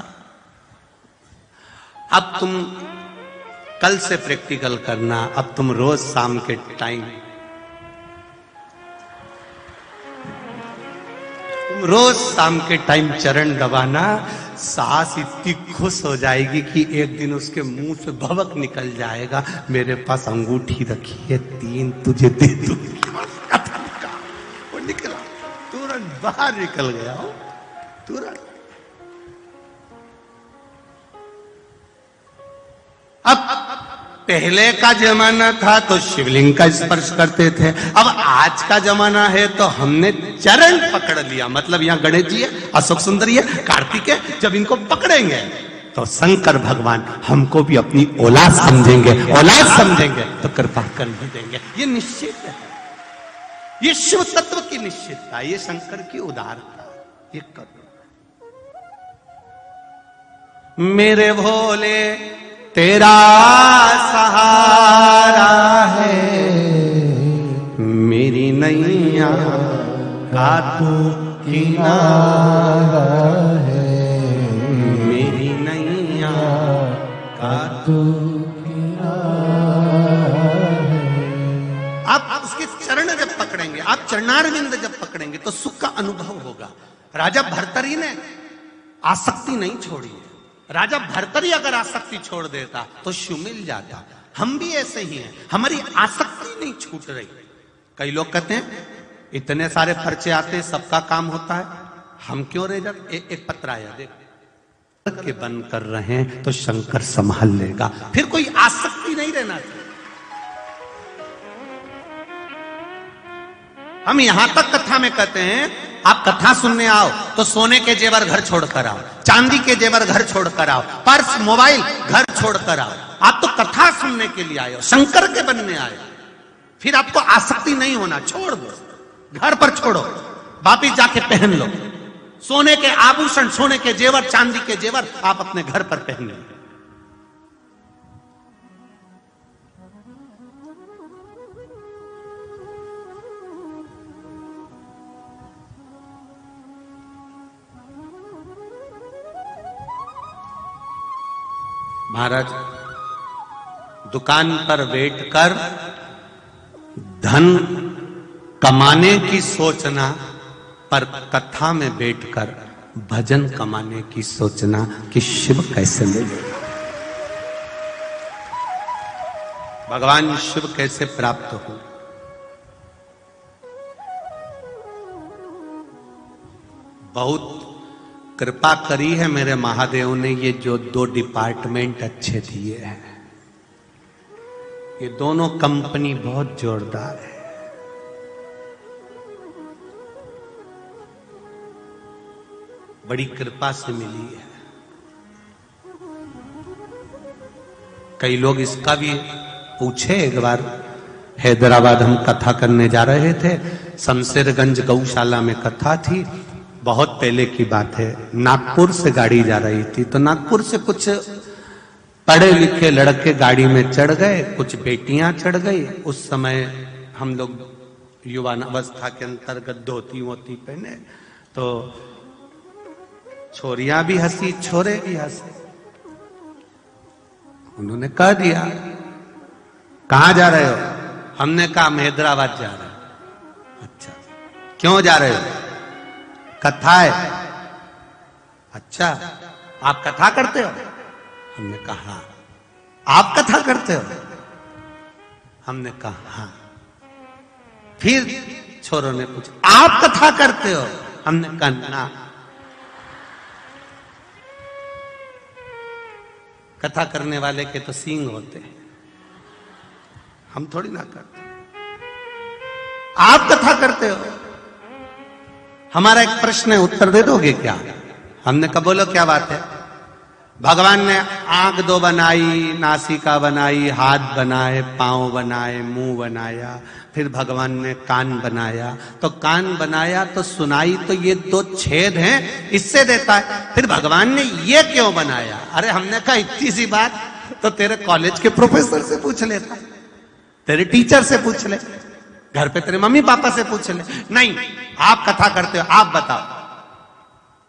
अब तुम कल से प्रैक्टिकल करना, अब तुम रोज शाम के टाइम, रोज शाम के टाइम चरण दबाना, सास इतनी खुश हो जाएगी कि एक दिन उसके मुंह से भवक निकल जाएगा, मेरे पास अंगूठी रखी है 3 तुझे दे दूंगी। वो निकला, तुरंत बाहर निकल गया हो, तुरंत। अब पहले का जमाना था तो शिवलिंग का स्पर्श करते थे, अब आज का जमाना है तो हमने चरण पकड़ लिया। मतलब यहां गणेश जी है, अशोक सुंदरी है, कार्तिक है, जब इनको पकड़ेंगे तो शंकर भगवान हमको भी अपनी औलाद समझेंगे, औलाद समझेंगे तो कृपा कर भी देंगे। ये निश्चित है, ये शिव तत्व की निश्चितता, ये शंकर की उदारता, ये करुणा। मेरे भोले तेरा सहारा है, मेरी नैया का तू किनारा है, मेरी नैया का तू किनारा है। आप उसके चरण जब पकड़ेंगे, आप चरणारविंद जब पकड़ेंगे तो सुख का अनुभव होगा। राजा भर्तरी ने आसक्ति नहीं छोड़ी है, राजा भर्तरी अगर आसक्ति छोड़ देता तो शिव मिल जाता। हम भी ऐसे ही हैं, हमारी आसक्ति नहीं छूट रही। कई लोग कहते हैं इतने सारे पर्चे आते, सबका काम होता है, हम क्यों रह जाते। एक पत्र आया, देख के बंद कर रहे हैं तो शंकर संभाल लेगा, फिर कोई आसक्ति नहीं रहना चाहिए। हम यहां तक कथा में कहते हैं, आप कथा सुनने आओ तो सोने के जेवर घर छोड़कर आओ, चांदी के जेवर घर छोड़कर आओ, पर्स मोबाइल घर छोड़कर आओ। आप तो कथा सुनने के लिए आए हो, शंकर के बनने आए, फिर आपको आसक्ति नहीं होना, छोड़ दो, घर पर छोड़ो, वापिस जाके पहन लो। सोने के आभूषण, सोने के जेवर, चांदी के जेवर आप अपने घर पर पहन लो। महाराज दुकान पर बैठकर धन कमाने की सोचना, पर कथा में बैठकर भजन कमाने की सोचना कि शिव कैसे मिले, भगवान शिव कैसे प्राप्त हो। बहुत कृपा करी है मेरे महादेव ने, ये जो 2 डिपार्टमेंट अच्छे दिए हैं, ये दोनों कंपनी बहुत जोरदार है। बड़ी कृपा से मिली है। कई लोग इसका भी पूछे, एक बार हैदराबाद हम कथा करने जा रहे थे, शमशेरगंज गौशाला में कथा थी, बहुत पहले की बात है। नागपुर से गाड़ी जा रही थी, तो नागपुर से कुछ पढ़े लिखे लड़के गाड़ी में चढ़ गए, कुछ बेटियां चढ़ गई। उस समय हम लोग युवावस्था के अंतर्गत धोती वोती पहने, तो छोरियां भी हंसी, छोरे भी हंसे। उन्होंने कह दिया कहां जा रहे हो, हमने कहा हम हैदराबाद जा रहे हैं। अच्छा, क्यों जा रहे हो? कथा है। अच्छा, आप कथा करते हो? हमने कहा आप कथा करते हो? हमने कहा हाँ। फिर छोरों ने पूछा आप कथा करते हो? हमने कहा ना। कथा करने वाले के तो सींग होते हैं, हम थोड़ी ना करते। आप कथा करते हो? हमारा एक प्रश्न है, उत्तर दे दोगे क्या? हमने कहा बोलो क्या बात है। भगवान ने आंख दो बनाई, नासिका बनाई, हाथ बनाए, पांव बनाए, मुंह बनाया, फिर भगवान ने कान बनाया। तो कान बनाया तो सुनाई तो ये दो छेद हैं, इससे देता है। फिर भगवान ने ये क्यों बनाया? अरे हमने कहा इतनी सी बात तो तेरे कॉलेज के प्रोफेसर से पूछ लेता, तेरे टीचर से पूछ ले, घर पे तेरे मम्मी पापा से पूछ ले। नहीं, आप कथा करते हो, आप बताओ।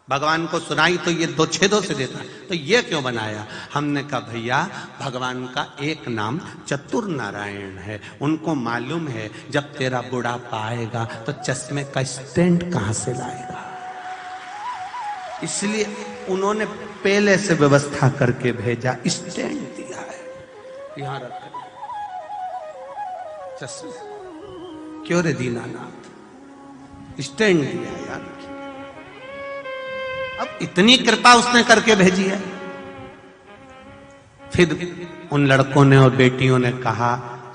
भगवान को सुनाई तो ये दो छेदों से देता है, तो ये क्यों बनाया? हमने कहा भैया भगवान का एक नाम चतुर नारायण है। उनको मालूम है जब तेरा बुढ़ापा आएगा तो चश्मे का स्टैंड कहां से लाएगा, इसलिए उन्होंने पहले से व्यवस्था करके भेजा, स्टैंड दिया है, यहां रख चश्मे। क्यों रे दीनानाथ, स्टैंड दिया यार। अब इतनी कृपा उसने करके भेजी है। फिर उन लड़कों ने और बेटियों ने कहा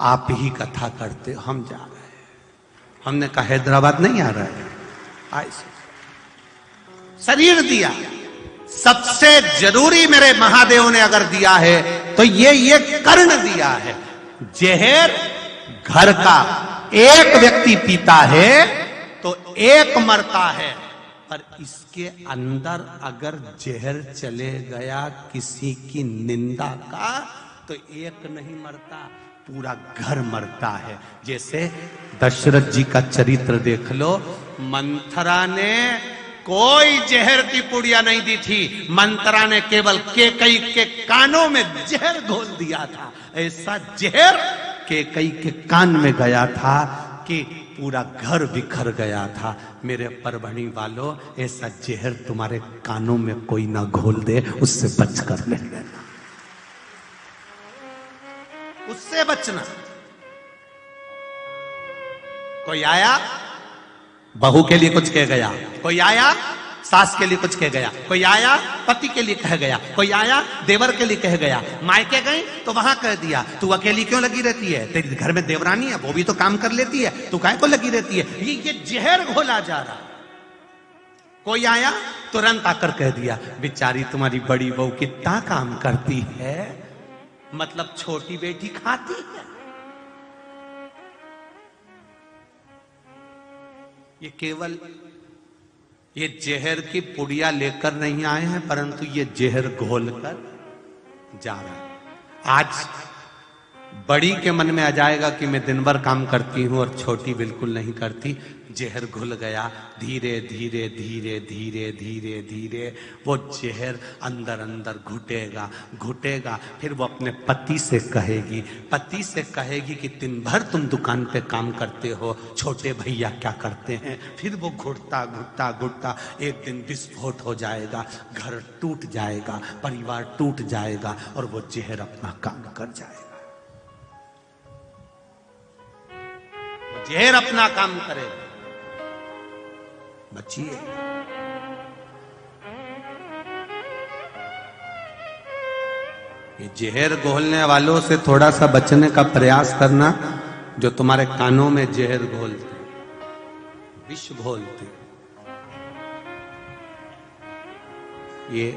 आप ही कथा करते हो, हम जा रहे हैं। हमने कहा हैदराबाद नहीं आ रहा है, आए शरीर दिया। सबसे जरूरी मेरे महादेव ने अगर दिया है तो ये कर्ण दिया है। जहर घर का एक व्यक्ति पीता है तो एक मरता है, पर इसके अंदर अगर जहर चले गया किसी की निंदा का तो एक नहीं मरता, पूरा घर मरता है। जैसे दशरथ जी का चरित्र देख लो, मंथरा ने कोई जहर की पुड़िया नहीं दी थी, मंथरा ने केवल केकई के कानों में जहर घोल दिया था। ऐसा जहर केकई के कान में गया था कि पूरा घर बिखर गया था। मेरे परभणी वालों, ऐसा जहर तुम्हारे कानों में कोई ना घोल दे, उससे बच कर ले लेना, उससे बचना। कोई आया बहू के लिए कुछ कह गया, कोई आया सास के लिए कुछ कह गया, कोई आया पति के लिए कह गया, कोई आया देवर के लिए कह गया, मायके गई तो वहां कह दिया तू अकेली क्यों लगी रहती है, तेरे घर में देवरानी है वो भी तो काम कर लेती है, तू काहे को लगी रहती है। ये जहर घोला जा रहा। कोई आया तुरंत आकर कह दिया बेचारी तुम्हारी बड़ी बहू कितना काम करती है, मतलब छोटी बेटी खाती है। ये केवल ये जहर की पुड़िया लेकर नहीं आए हैं, परंतु ये जहर घोल कर जा रहा है। आज बड़ी के मन में आ जाएगा कि मैं दिन भर काम करती हूं और छोटी बिल्कुल नहीं करती। जहर घुल गया, धीरे धीरे धीरे धीरे धीरे धीरे वो जहर अंदर अंदर घुटेगा घुटेगा। फिर वो अपने पति से कहेगी कि दिन भर तुम दुकान पे काम करते हो, छोटे भैया क्या करते हैं। फिर वो घुटता घुटता घुटता एक दिन विस्फोट हो जाएगा, घर टूट जाएगा, परिवार टूट जाएगा और वो जहर अपना काम कर जाएगा। जहर अपना काम करेगा। बचिए। ये जहर घोलने वालों से थोड़ा सा बचने का प्रयास करना, जो तुम्हारे कानों में जहर घोलते, विष घोलते। ये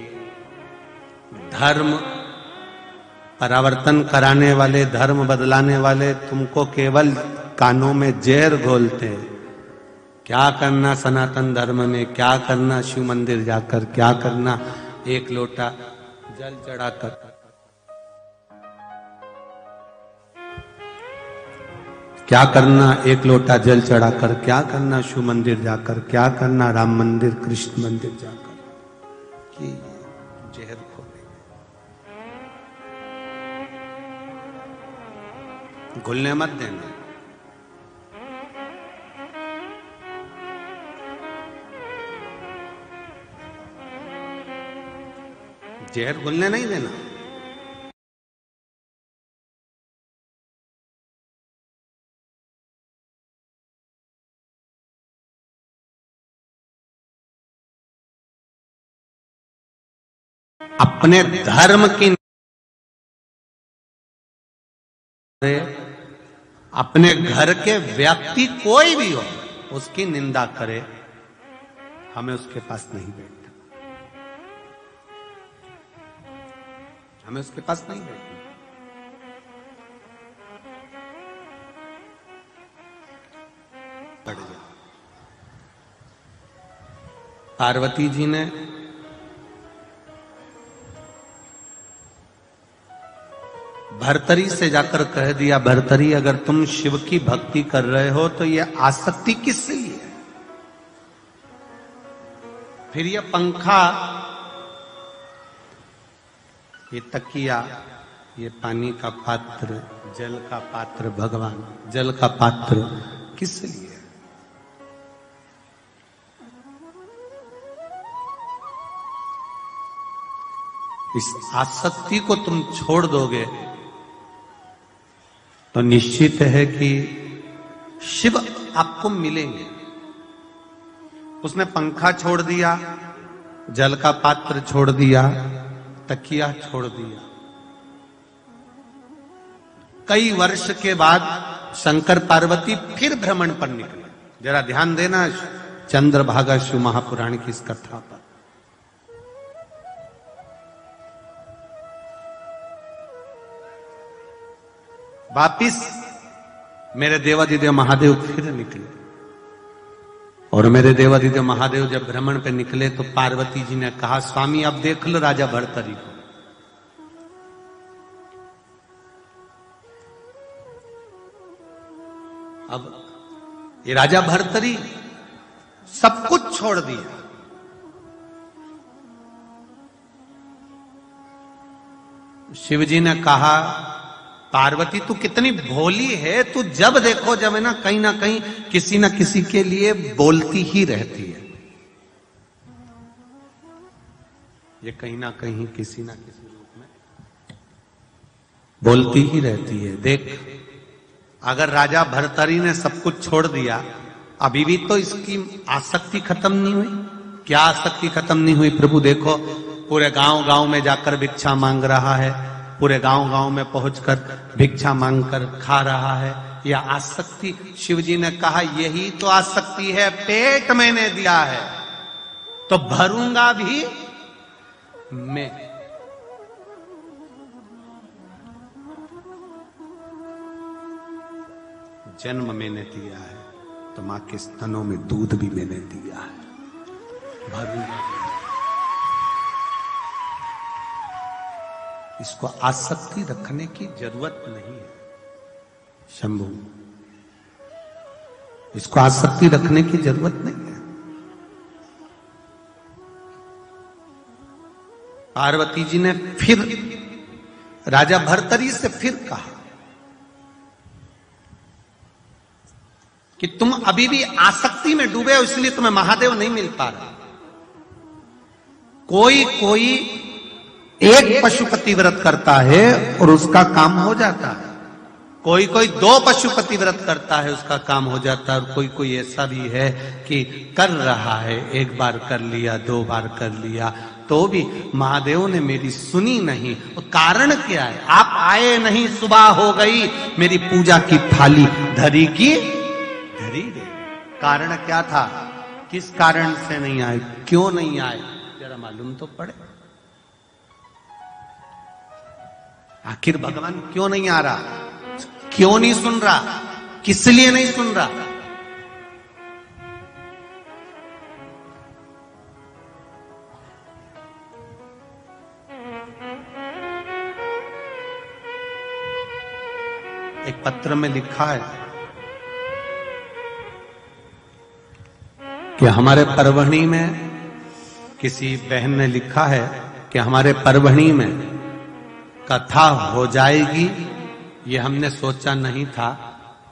धर्म परावर्तन कराने वाले, धर्म बदलाने वाले तुमको केवल कानों में जहर घोलते हैं। क्या करना सनातन धर्म में, क्या करना शिव मंदिर जाकर, क्या करना एक लोटा जल चढ़ाकर, क्या करना एक लोटा जल चढ़ाकर, क्या करना शिव मंदिर जाकर, क्या करना राम मंदिर कृष्ण मंदिर जाकर, कि जहर खोले। घुलने मत देना। जहर घुलने नहीं देना। अपने धर्म की, अपने घर के व्यक्ति कोई भी हो उसकी निंदा करे, हमें उसके पास नहीं बैठना, हमें उसके पास नहीं बैठना। बढ़ जाए। पार्वती जी ने भर्तरी से जाकर कह दिया, भर्तरी अगर तुम शिव की भक्ति कर रहे हो तो ये आसक्ति किस लिए है? फिर ये पंखा, ये तकिया, ये पानी का पात्र, जल का पात्र, भगवान जल का पात्र किस लिए है? इस आसक्ति को तुम छोड़ दोगे तो निश्चित है कि शिव आपको मिलेंगे। उसने पंखा छोड़ दिया, जल का पात्र छोड़ दिया, तकिया छोड़ दिया। कई वर्ष के बाद शंकर पार्वती फिर भ्रमण पर निकले। जरा ध्यान देना चंद्रभागा शिव महापुराण की इस कथा पर। वापिस मेरे देवादिदेव महादेव फिर निकले, और मेरे देवादिदेव महादेव जब भ्रमण पे निकले तो पार्वती जी ने कहा, स्वामी अब देख लो राजा भर्तरी को। अब ये राजा भर्तरी सब कुछ छोड़ दिया, शिवजी ने कहा, पार्वती तू कितनी भोली है, तू जब देखो जब है ना कहीं किसी ना किसी के लिए बोलती ही रहती है। ये कहीं ना कहीं किसी ना किसी रूप में बोलती ही रहती है। देख, अगर राजा भर्तरी ने सब कुछ छोड़ दिया, अभी भी तो इसकी आसक्ति खत्म नहीं हुई। क्या आसक्ति खत्म नहीं हुई? प्रभु देखो, पूरे गांव गांव में जाकर भिक्षा मांग रहा है, पूरे गांव गांव में पहुंचकर भिक्षा मांगकर खा रहा है। यह आसक्ति, शिवजी ने कहा यही तो आसक्ति है, पेट मैंने दिया है तो भरूंगा भी मैं। जन्म मैंने दिया है तो मां के स्तनों में दूध भी मैंने दिया है, भरूंगा। इसको आसक्ति रखने की जरूरत नहीं है शंभू, इसको आसक्ति रखने की जरूरत नहीं है। पार्वती जी ने फिर राजा भर्तरी से फिर कहा कि तुम अभी भी आसक्ति में डूबे हो, इसलिए तुम्हें महादेव नहीं मिल पा रहा। कोई कोई एक पशुपति व्रत करता है और उसका काम हो जाता है, कोई कोई 2 पशुपति व्रत करता है उसका काम हो जाता है, और कोई कोई ऐसा भी है कि कर रहा है, 1 बार कर लिया, 2 बार कर लिया, तो भी महादेव ने मेरी सुनी नहीं। और कारण क्या है? आप आए नहीं, सुबह हो गई, मेरी पूजा की थाली धरी की धरी रे। कारण क्या था? किस कारण से नहीं आए, क्यों नहीं आए, जरा मालूम तो पड़े। आखिर भगवान क्यों नहीं आ रहा, क्यों नहीं सुन रहा, किस लिए नहीं सुन रहा? एक पत्र में लिखा है कि हमारे परवणी में, किसी बहन ने लिखा है कि हमारे परवणी में कथा हो जाएगी, ये हमने सोचा नहीं था।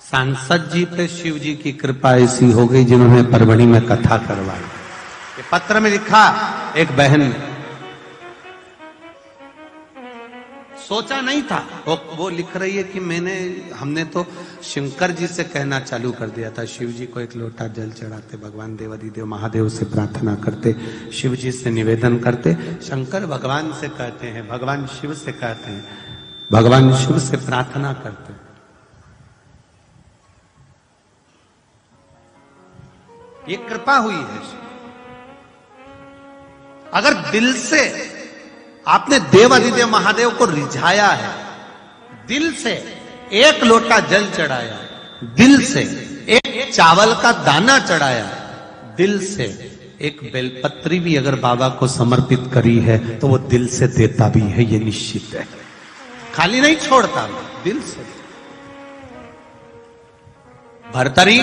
सांसद जी पे शिव जी की कृपा ऐसी हो गई जिन्होंने परवणी में कथा करवाई। ये पत्र में लिखा एक बहन ने, सोचा नहीं था। वो लिख रही है कि हमने तो शंकर जी से कहना चालू कर दिया था, शिव जी को एक लोटा जल चढ़ाते, भगवान देवादिदेव महादेव से प्रार्थना करते, शिव जी से निवेदन करते, शंकर भगवान से कहते हैं, भगवान शिव से कहते हैं, भगवान शिव से प्रार्थना करते। ये कृपा हुई है। अगर दिल से आपने देवादिदेव महादेव को रिझाया है, दिल से एक लोटा जल चढ़ाया, दिल से एक चावल का दाना चढ़ाया, दिल से एक बेलपत्री भी अगर बाबा को समर्पित करी है तो वो दिल से देता भी है, ये निश्चित है, खाली नहीं छोड़ता, दिल से। भर्तरी,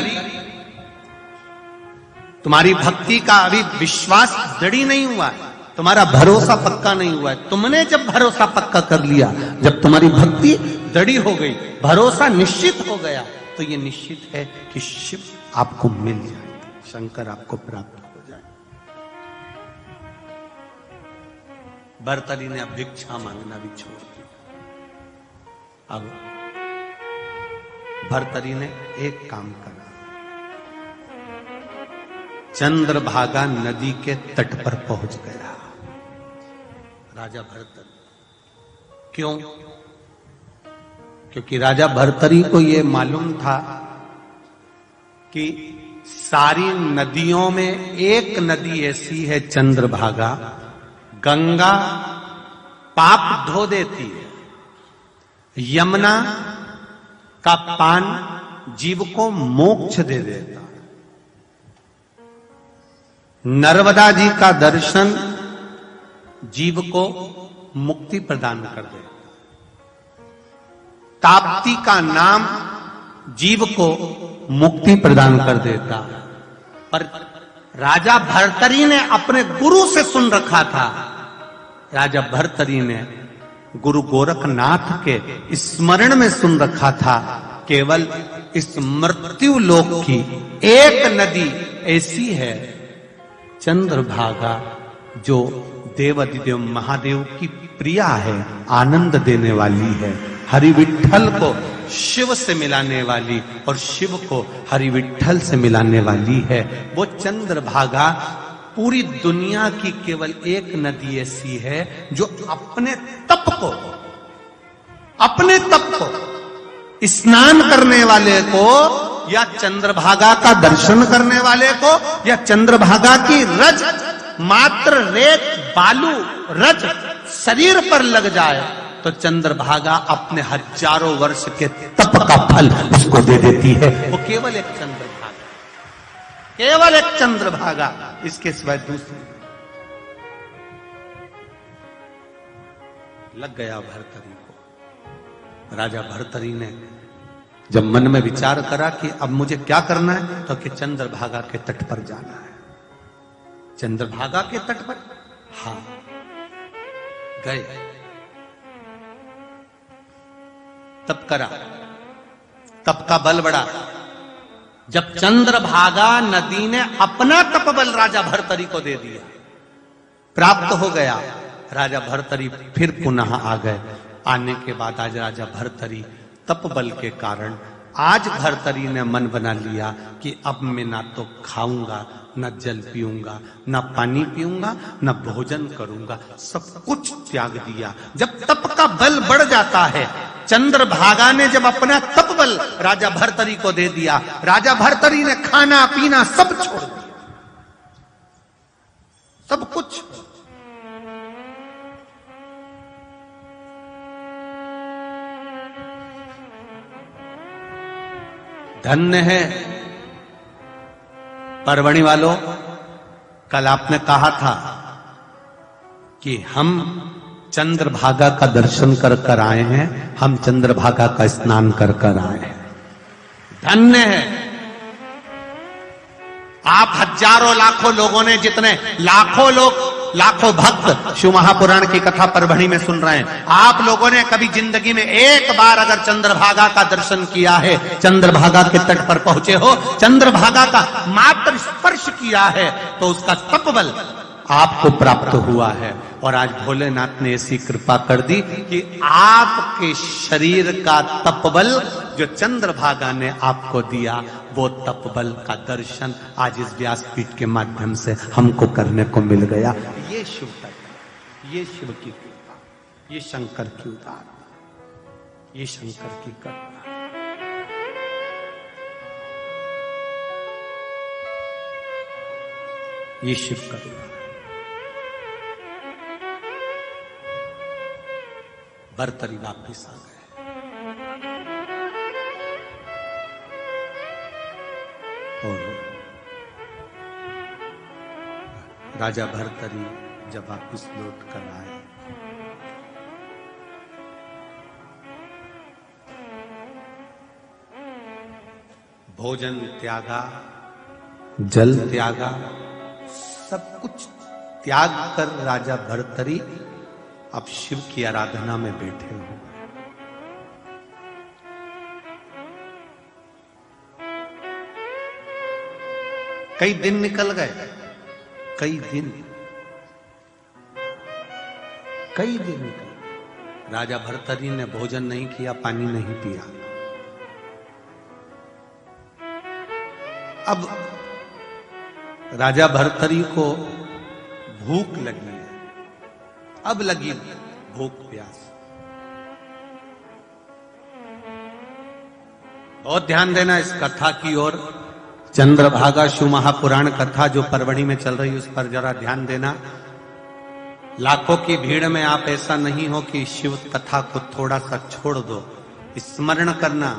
तुम्हारी भक्ति का अभी विश्वास दृढ़ नहीं हुआ है, तुम्हारा भरोसा पक्का नहीं हुआ है। तुमने जब भरोसा पक्का कर लिया, जब तुम्हारी भक्ति दृढ़ हो गई, भरोसा निश्चित हो गया, तो ये निश्चित है कि शिव आपको मिल जाएगा, शंकर आपको प्राप्त हो जाए। भर्तरी ने अब भिक्षा मांगना भी छोड़ दिया। अब भर्तरी ने एक काम करा, चंद्रभागा नदी के तट पर पहुंच गया राजा भर्तरी। क्यों? क्योंकि राजा भर्तरी को यह मालूम था कि सारी नदियों में एक नदी ऐसी है, चंद्रभागा, गंगा पाप धो देती है, यमुना का पान जीव को मोक्ष दे देता, नर्मदा जी का दर्शन जीव को मुक्ति प्रदान कर देता, ताप्ती का नाम जीव को मुक्ति प्रदान कर देता। पर राजा भर्तरी ने अपने गुरु से सुन रखा था, राजा भर्तरी ने गुरु गोरखनाथ के स्मरण में सुन रखा था, केवल इस मृत्यु लोक की एक नदी ऐसी है, चंद्रभागा, जो देवादिदेव महादेव की प्रिया है, आनंद देने वाली है, हरि विठ्ठल को शिव से मिलाने वाली और शिव को हरि विठ्ठल से मिलाने वाली है। वो चंद्रभागा पूरी दुनिया की केवल एक नदी ऐसी है जो अपने तप को स्नान करने वाले को, या चंद्रभागा का दर्शन करने वाले को, या चंद्रभागा की रज, मात्र रेत, बालू, रज शरीर पर लग जाए तो चंद्रभागा अपने हजारों वर्ष के तप का फल उसको दे देती है। वो केवल एक चंद्रभागा, केवल एक चंद्रभागा, इसके सिवाय दूसरी। लग गया भर्तरी को। राजा भर्तरी ने जब मन में विचार करा कि अब मुझे क्या करना है, तो कि चंद्रभागा के तट पर जाना है। चंद्रभागा के तट पर, हाँ, गए, तप करा, तप का बल बढ़ा। जब चंद्रभागा नदी ने अपना तप बल राजा भर्तरी को दे दिया, प्राप्त हो गया, राजा भर्तरी फिर पुनः आ गए। आने के बाद आज राजा भर्तरी तप बल के कारण, आज भर्तरी ने मन बना लिया कि अब मैं ना तो खाऊंगा, न जल पीऊंगा, न पानी पीऊंगा, न भोजन करूंगा, सब कुछ त्याग दिया। जब तप का बल बढ़ जाता है, चंद्रभागा ने जब अपना तप बल राजा भर्तरी को दे दिया, राजा भर्तरी ने खाना पीना सब छोड़ दिया, सब कुछ। धन्य है परवणी वालों, कल आपने कहा था कि हम चंद्रभागा का दर्शन कर कर आए हैं, हम चंद्रभागा का स्नान कर कर आए हैं। धन्य है आप, हजारों लाखों लोगों ने, जितने लाखों लोग, लाखों भक्त शिव महापुराण की कथा परभणी में सुन रहे हैं, आप लोगों ने कभी जिंदगी में एक बार अगर चंद्रभागा का दर्शन किया है, चंद्रभागा के तट पर पहुंचे हो, चंद्रभागा का मात्र स्पर्श किया है, तो उसका तप बल आपको प्राप्त हुआ है। और आज भोलेनाथ ने ऐसी कृपा कर दी कि आपके शरीर का तपबल जो चंद्रभागा ने आपको दिया, वो तपबल का दर्शन आज इस व्यासपीठ के माध्यम से हमको करने को मिल गया। ये शिव तत्व, ये शिव की कृपा, ये शंकर की उदारता, ये शंकर की करुणा। ये शिव करुणा। भर्तरी वापिस आ गए। और राजा भर्तरी जब वापिस लौट कर आए, भोजन त्यागा, जल त्यागा, सब कुछ त्याग कर राजा भर्तरी अब शिव की आराधना में बैठे हो। कई दिन निकल गए, कई दिन निकल गए। राजा भर्तरी ने भोजन नहीं किया, पानी नहीं पिया। अब राजा भर्तरी को भूख लगी है, अब लगी भूख प्यास। बहुत ध्यान देना इस कथा की ओर। चंद्रभागा शिव महापुराण कथा जो परवड़ी में चल रही है, उस पर जरा ध्यान देना। लाखों की भीड़ में आप ऐसा नहीं हो कि शिव कथा को थोड़ा सा छोड़ दो। स्मरण करना,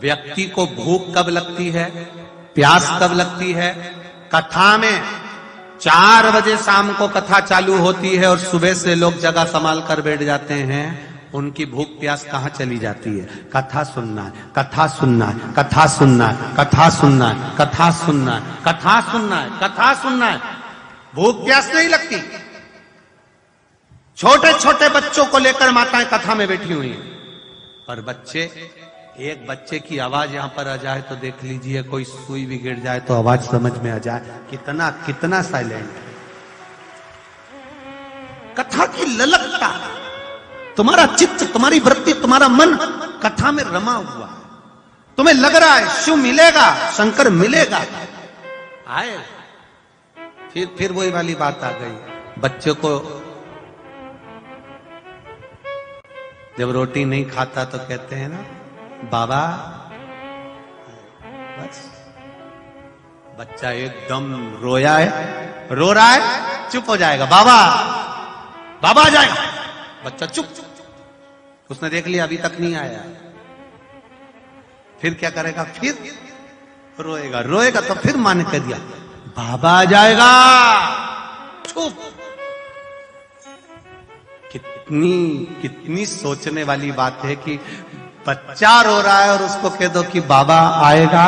व्यक्ति को भूख कब लगती है, प्यास कब लगती है। कथा में 4 बजे शाम को कथा चालू होती है और सुबह से लोग जगह संभाल कर बैठ जाते हैं। उनकी भूख प्यास कहां चली जाती है? कथा सुनना है, कथा सुनना है, कथा सुनना है, कथा सुनना है, कथा सुनना है, कथा सुनना है, कथा सुनना है। भूख प्यास नहीं लगती। छोटे छोटे बच्चों को लेकर माताएं कथा में बैठी हुई हैं, और बच्चे, एक बच्चे की आवाज यहां पर आ जाए तो देख लीजिए, कोई सुई भी गिर जाए तो आवाज समझ में आ जाए। कितना कितना साइलेंट। कथा की ललकता, तुम्हारा चित्त, तुम्हारी वृत्ति, तुम्हारा मन कथा में रमा हुआ। तुम्हें लग रहा है शिव मिलेगा, शंकर मिलेगा, आए। फिर वही वाली बात आ गई। बच्चों को जब रोटी नहीं खाता तो कहते हैं ना, बाबा। बस बच्चा एकदम रोया है, रो रहा है, चुप हो जाएगा। बाबा, बाबा आ जाएगा, बच्चा चुप। उसने देख लिया अभी तक नहीं आया, फिर क्या करेगा? फिर रोएगा, रोएगा तो फिर मान कह दिया, बाबा आ जाएगा, चुप। कितनी सोचने वाली बात है कि बच्चा रो रहा है और उसको कह दो कि बाबा आएगा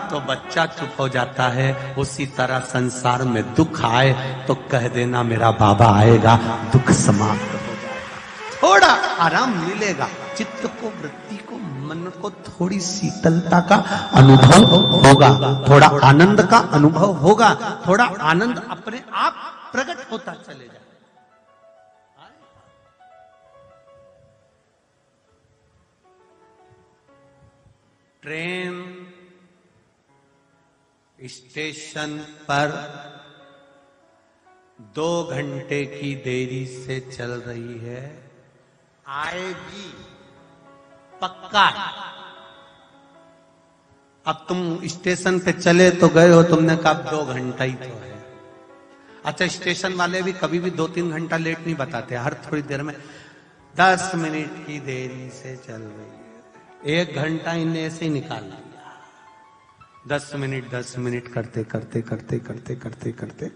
तो बच्चा चुप हो जाता है। उसी तरह संसार में दुख आए तो कह देना मेरा बाबा आएगा, दुख समाप्त हो जाएगा, थोड़ा आराम मिलेगा। चित्त को, वृत्ति को, मन को थोड़ी शीतलता का अनुभव होगा, थोड़ा आनंद का अनुभव होगा, थोड़ा आनंद अपने आप प्रकट होता चलेगा। ट्रेन स्टेशन पर 2 घंटे की देरी से चल रही है, आएगी पक्का। अब तुम स्टेशन पे चले तो गए हो, तुमने कहा 2 घंटा ही तो है। अच्छा, स्टेशन वाले भी कभी भी 2-3 घंटा लेट नहीं बताते, हर थोड़ी देर में 10 मिनट की देरी से चल रही है। 1 घंटा इन्हें ऐसे ही निकाल लिया। 10 मिनट करते करते करते करते करते करते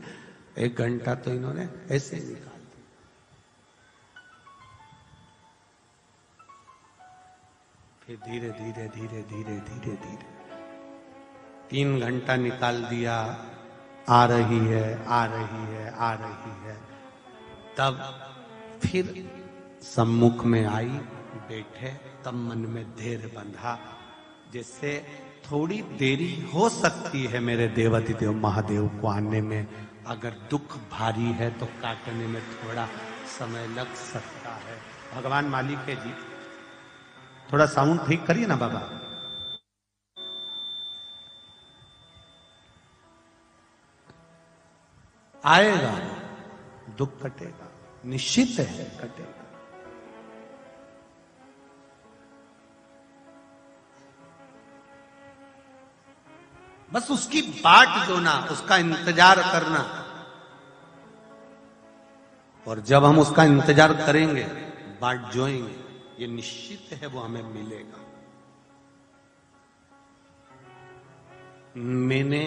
1 घंटा तो इन्होंने ऐसे ही निकाल दिया। फिर धीरे धीरे धीरे धीरे धीरे धीरे 3 घंटा निकाल दिया। आ रही है, आ रही है, आ रही है। तब फिर सम्मुख में आई, बैठे, तब मन में धैर्य बंधा। जैसे थोड़ी देरी हो सकती है मेरे देवाधिदेव महादेव को आने में। अगर दुख भारी है तो काटने में थोड़ा समय लग सकता है। भगवान मालिक है जी। थोड़ा साउंड ठीक करिए ना बाबा। आएगा, दुख कटेगा, निश्चित है कटेगा। बस उसकी बाट जोना, उसका इंतजार करना। और जब हम उसका इंतजार करेंगे, बाट जोएंगे, ये निश्चित है वो हमें मिलेगा। मैंने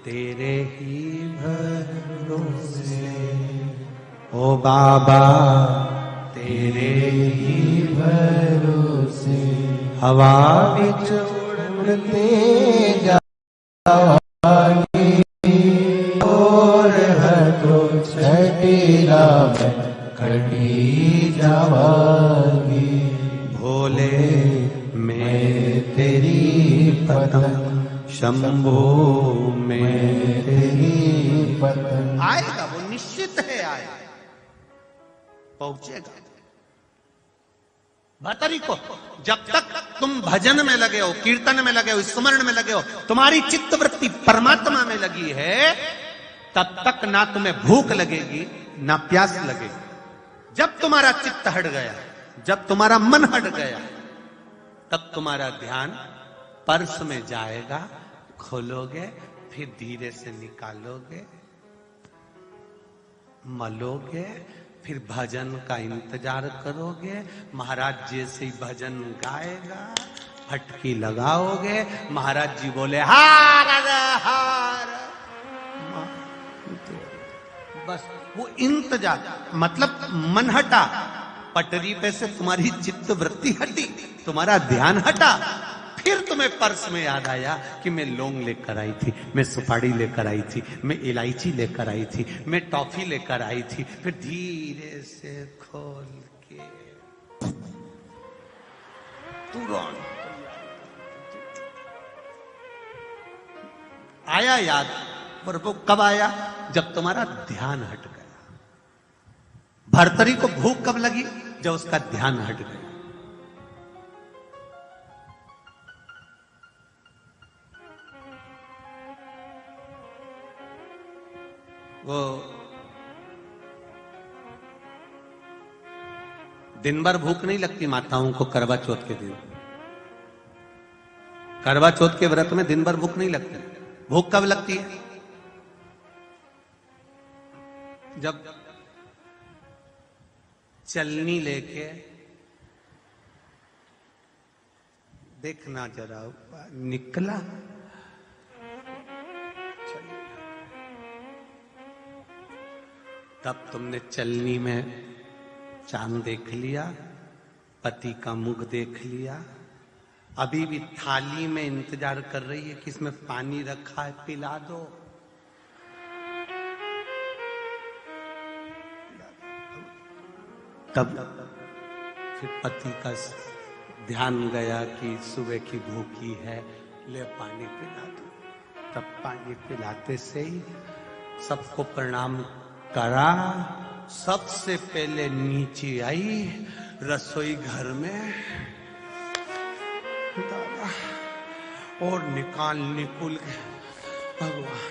तेरे ही भरोसे ओ बाबा, तेरे ही भरोसे हवा विच उड़ते जा और हटो छठीला में कटी जावागी। भोले मैं तेरी पतंग, शंभो मैं तेरी पतंग। आएगा वो, निश्चित है आएगा, पहुंचेगा। भतरी को जब तक तुम भजन में लगे हो, कीर्तन में लगे हो, स्मरण में लगे हो, तुम्हारी चित्त वृत्ति परमात्मा में लगी है, तब तक ना तुम्हें भूख लगेगी ना प्यास लगेगी। जब तुम्हारा चित्त हट गया, जब तुम्हारा मन हट गया, तब तुम्हारा ध्यान पर्स में जाएगा, खोलोगे, फिर धीरे से निकालोगे, मलोगे, फिर भजन का इंतजार करोगे। महाराज जैसे ही भजन गाएगा, फटकी लगाओगे, महाराज जी बोले हार हार, बस वो इंतजार। मतलब मन हटा, पटरी पे से तुम्हारी चित्त वृत्ति हटी, तुम्हारा ध्यान हटा, फिर तुम्हें पर्स में याद आया कि मैं लौंग लेकर आई थी, मैं सुपारी लेकर आई थी, मैं इलायची लेकर आई थी, मैं टॉफी लेकर आई थी। फिर धीरे से खोल के तुरंत आया याद। और वो कब आया? जब तुम्हारा ध्यान हट गया। भर्तरी को भूख कब लगी? जब उसका ध्यान हट गया। वो दिन भर भूख नहीं लगती माताओं को करवा चौथ के दिन। करवा चौथ के व्रत में दिन भर भूख नहीं लगती। भूख कब लगती है? जब चलनी लेके, देखना जरा, निकला, तब तुमने चलनी में चांद देख लिया, पति का मुख देख लिया, अभी भी थाली में इंतजार कर रही है कि इसमें पानी रखा है, पिला दो। तब फिर पति का ध्यान गया कि सुबह की भूखी है, ले पानी पिला दो। तब पानी पिलाते से ही सबको प्रणाम करा। सबसे पहले नीचे आई रसोई घर में दादा, और निकुल के भगवान,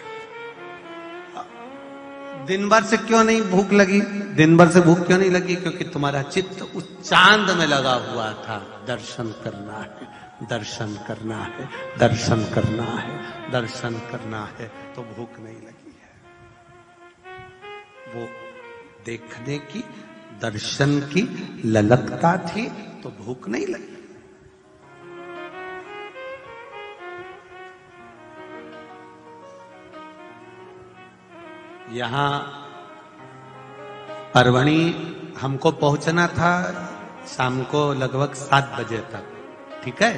दिन भर से क्यों नहीं भूख लगी? दिन भर से भूख क्यों नहीं लगी? क्योंकि तुम्हारा चित्त उस चांद में लगा हुआ था। दर्शन करना है, दर्शन करना है, दर्शन करना है, दर्शन करना है, तो भूख नहीं लगी है। वो देखने की, दर्शन की ललकता थी, तो भूख नहीं लगी। यहां परवणी हमको पहुंचना था शाम को लगभग 7 बजे तक, ठीक है?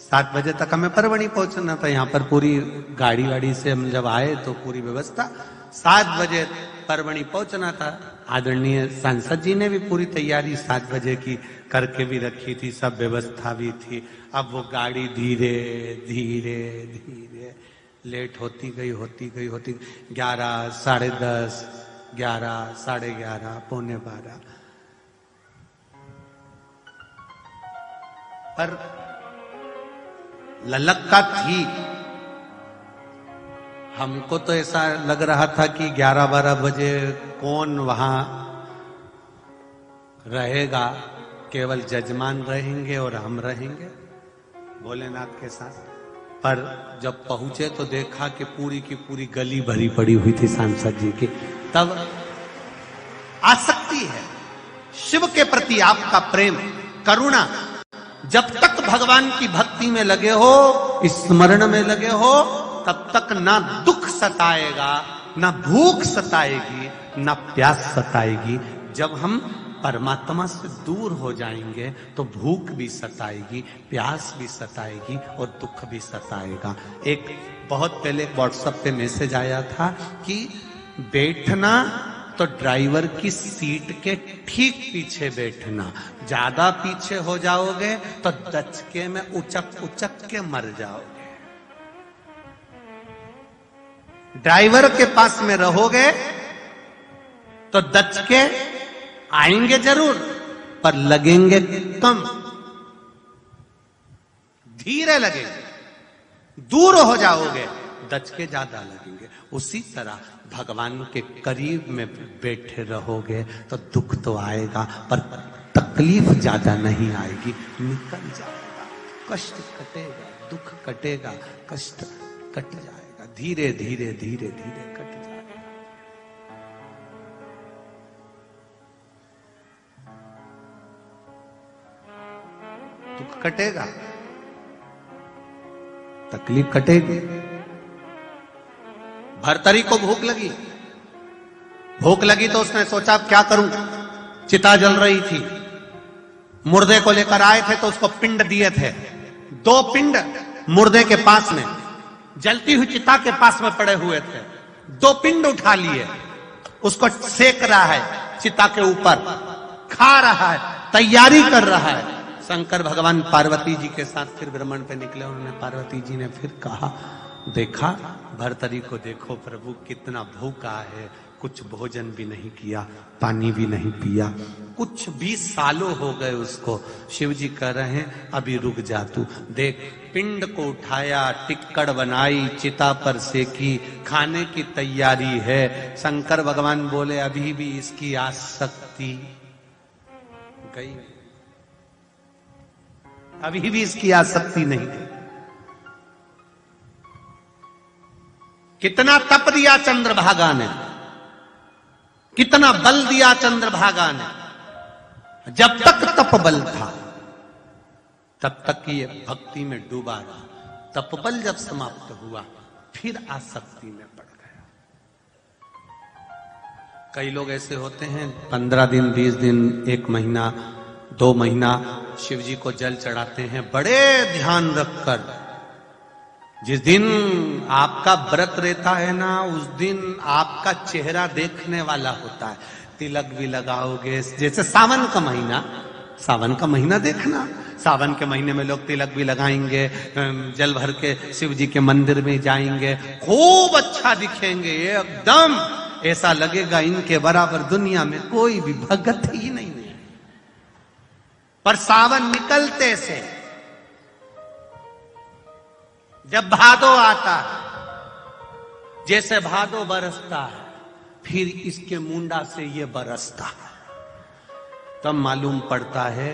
7 बजे तक हमें परवणी पहुंचना था। यहाँ पर पूरी गाड़ी वाड़ी से हम जब आए तो पूरी व्यवस्था, 7 बजे परवणी पहुंचना था। आदरणीय सांसद जी ने भी पूरी तैयारी 7 बजे की करके भी रखी थी, सब व्यवस्था भी थी। अब वो गाड़ी धीरे धीरे धीरे लेट होती गई 11, 10:30, 11, 11:30, 11:45। पर ललक थी। हमको तो ऐसा लग रहा था कि 11-12 बजे कौन वहां रहेगा, केवल जजमान रहेंगे और हम रहेंगे भोलेनाथ के साथ। पर जब पहुंचे तो देखा कि पूरी की पूरी गली भरी पड़ी हुई थी सांसद जी की। तब आसक्ति है शिव के प्रति, आपका प्रेम, करुणा, जब तक भगवान की भक्ति में लगे हो, स्मरण में लगे हो, तब तक ना दुख सताएगा, ना भूख सताएगी, ना प्यास सताएगी। जब हम परमात्मा से दूर हो जाएंगे तो भूख भी सताएगी, प्यास भी सताएगी और दुख भी सताएगा। एक बहुत पहले व्हाट्सएप पे मैसेज आया था कि बैठना तो ड्राइवर की सीट के ठीक पीछे बैठना, ज्यादा पीछे हो जाओगे तो दचके में उचक के मर जाओगे। ड्राइवर के पास में रहोगे तो दचके आएंगे जरूर, पर लगेंगे कम, धीरे लगेंगे। दूर हो जाओगे, दचके ज्यादा लगेंगे। उसी तरह भगवान के करीब में बैठे रहोगे तो दुख तो आएगा, पर तकलीफ ज्यादा नहीं आएगी, निकल जाएगा, कष्ट कटेगा, दुख कटेगा, कष्ट कट जाएगा, धीरे धीरे धीरे धीरे कट जाएगा। दुख कटेगा, तकलीफ कटेगी। भर्तरी को भूख लगी तो उसने सोचा क्या करूं, चिता जल रही थी, मुर्दे को लेकर आए थे तो उसको पिंड दिए थे। 2 पिंड मुर्दे के पास में, जलती हुई चिता के पास में पड़े हुए थे। 2 पिंड उठा लिए, उसको सेक रहा है चिता के ऊपर, खा रहा है, तैयारी कर रहा है। शंकर भगवान पार्वती जी के साथ फिर भ्रमण पे निकले। उन्होंने, पार्वती जी ने फिर कहा, देखा भर्तरी को, देखो प्रभु कितना भूखा है, कुछ भोजन भी नहीं किया, पानी भी नहीं पिया, कुछ 20 सालों हो गए उसको। शिव जी कह रहे हैं अभी रुक जा तू, देख पिंड को उठाया, टिक्कड़ बनाई, चिता पर सेकी, खाने की तैयारी है। शंकर भगवान बोले अभी भी इसकी आसक्ति गई, अभी भी इसकी आसक्ति नहीं गई। कितना तप दिया चंद्रभागा ने, कितना बल दिया चंद्रभागा ने। जब तक तप बल था तब तक ये भक्ति में डूबा रहा। तप बल जब समाप्त हुआ फिर आसक्ति में पड़ गया। कई लोग ऐसे होते हैं 15 दिन, 20 दिन, 1 महीना, 2 महीना शिव जी को जल चढ़ाते हैं बड़े ध्यान रखकर। जिस दिन आपका व्रत रहता है ना, उस दिन आपका चेहरा देखने वाला होता है। तिलक भी लगाओगे, जैसे सावन का महीना देखना, सावन के महीने में लोग तिलक भी लगाएंगे, जल भर के शिव जी के मंदिर में जाएंगे, खूब अच्छा दिखेंगे, एकदम ऐसा लगेगा इनके बराबर दुनिया में कोई भी भगत ही नहीं है। पर सावन निकलते से जब भादो आता है, जैसे भादो बरसता है, फिर इसके मुंडा से ये बरसता है, तब मालूम पड़ता है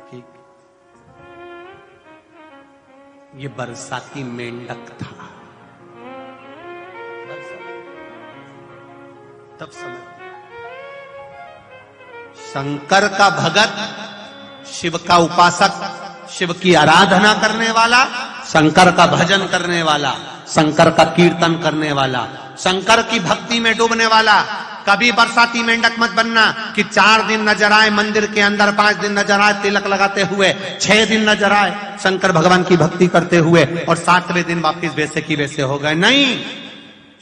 कि ये बरसाती मेंढक था। तब समझ, शंकर का भगत, शिव का उपासक, शिव की आराधना करने वाला, शंकर का भजन करने वाला, शंकर का कीर्तन करने वाला, शंकर की भक्ति में डूबने वाला। कभी बरसाती मेंढक मत बनना कि 4 दिन नजर आए मंदिर के अंदर, 5 दिन नजर आए तिलक लगाते हुए, 6 दिन नजर आए शंकर भगवान की भक्ति करते हुए, और 7वें दिन वापिस वैसे की वैसे हो गए। नहीं,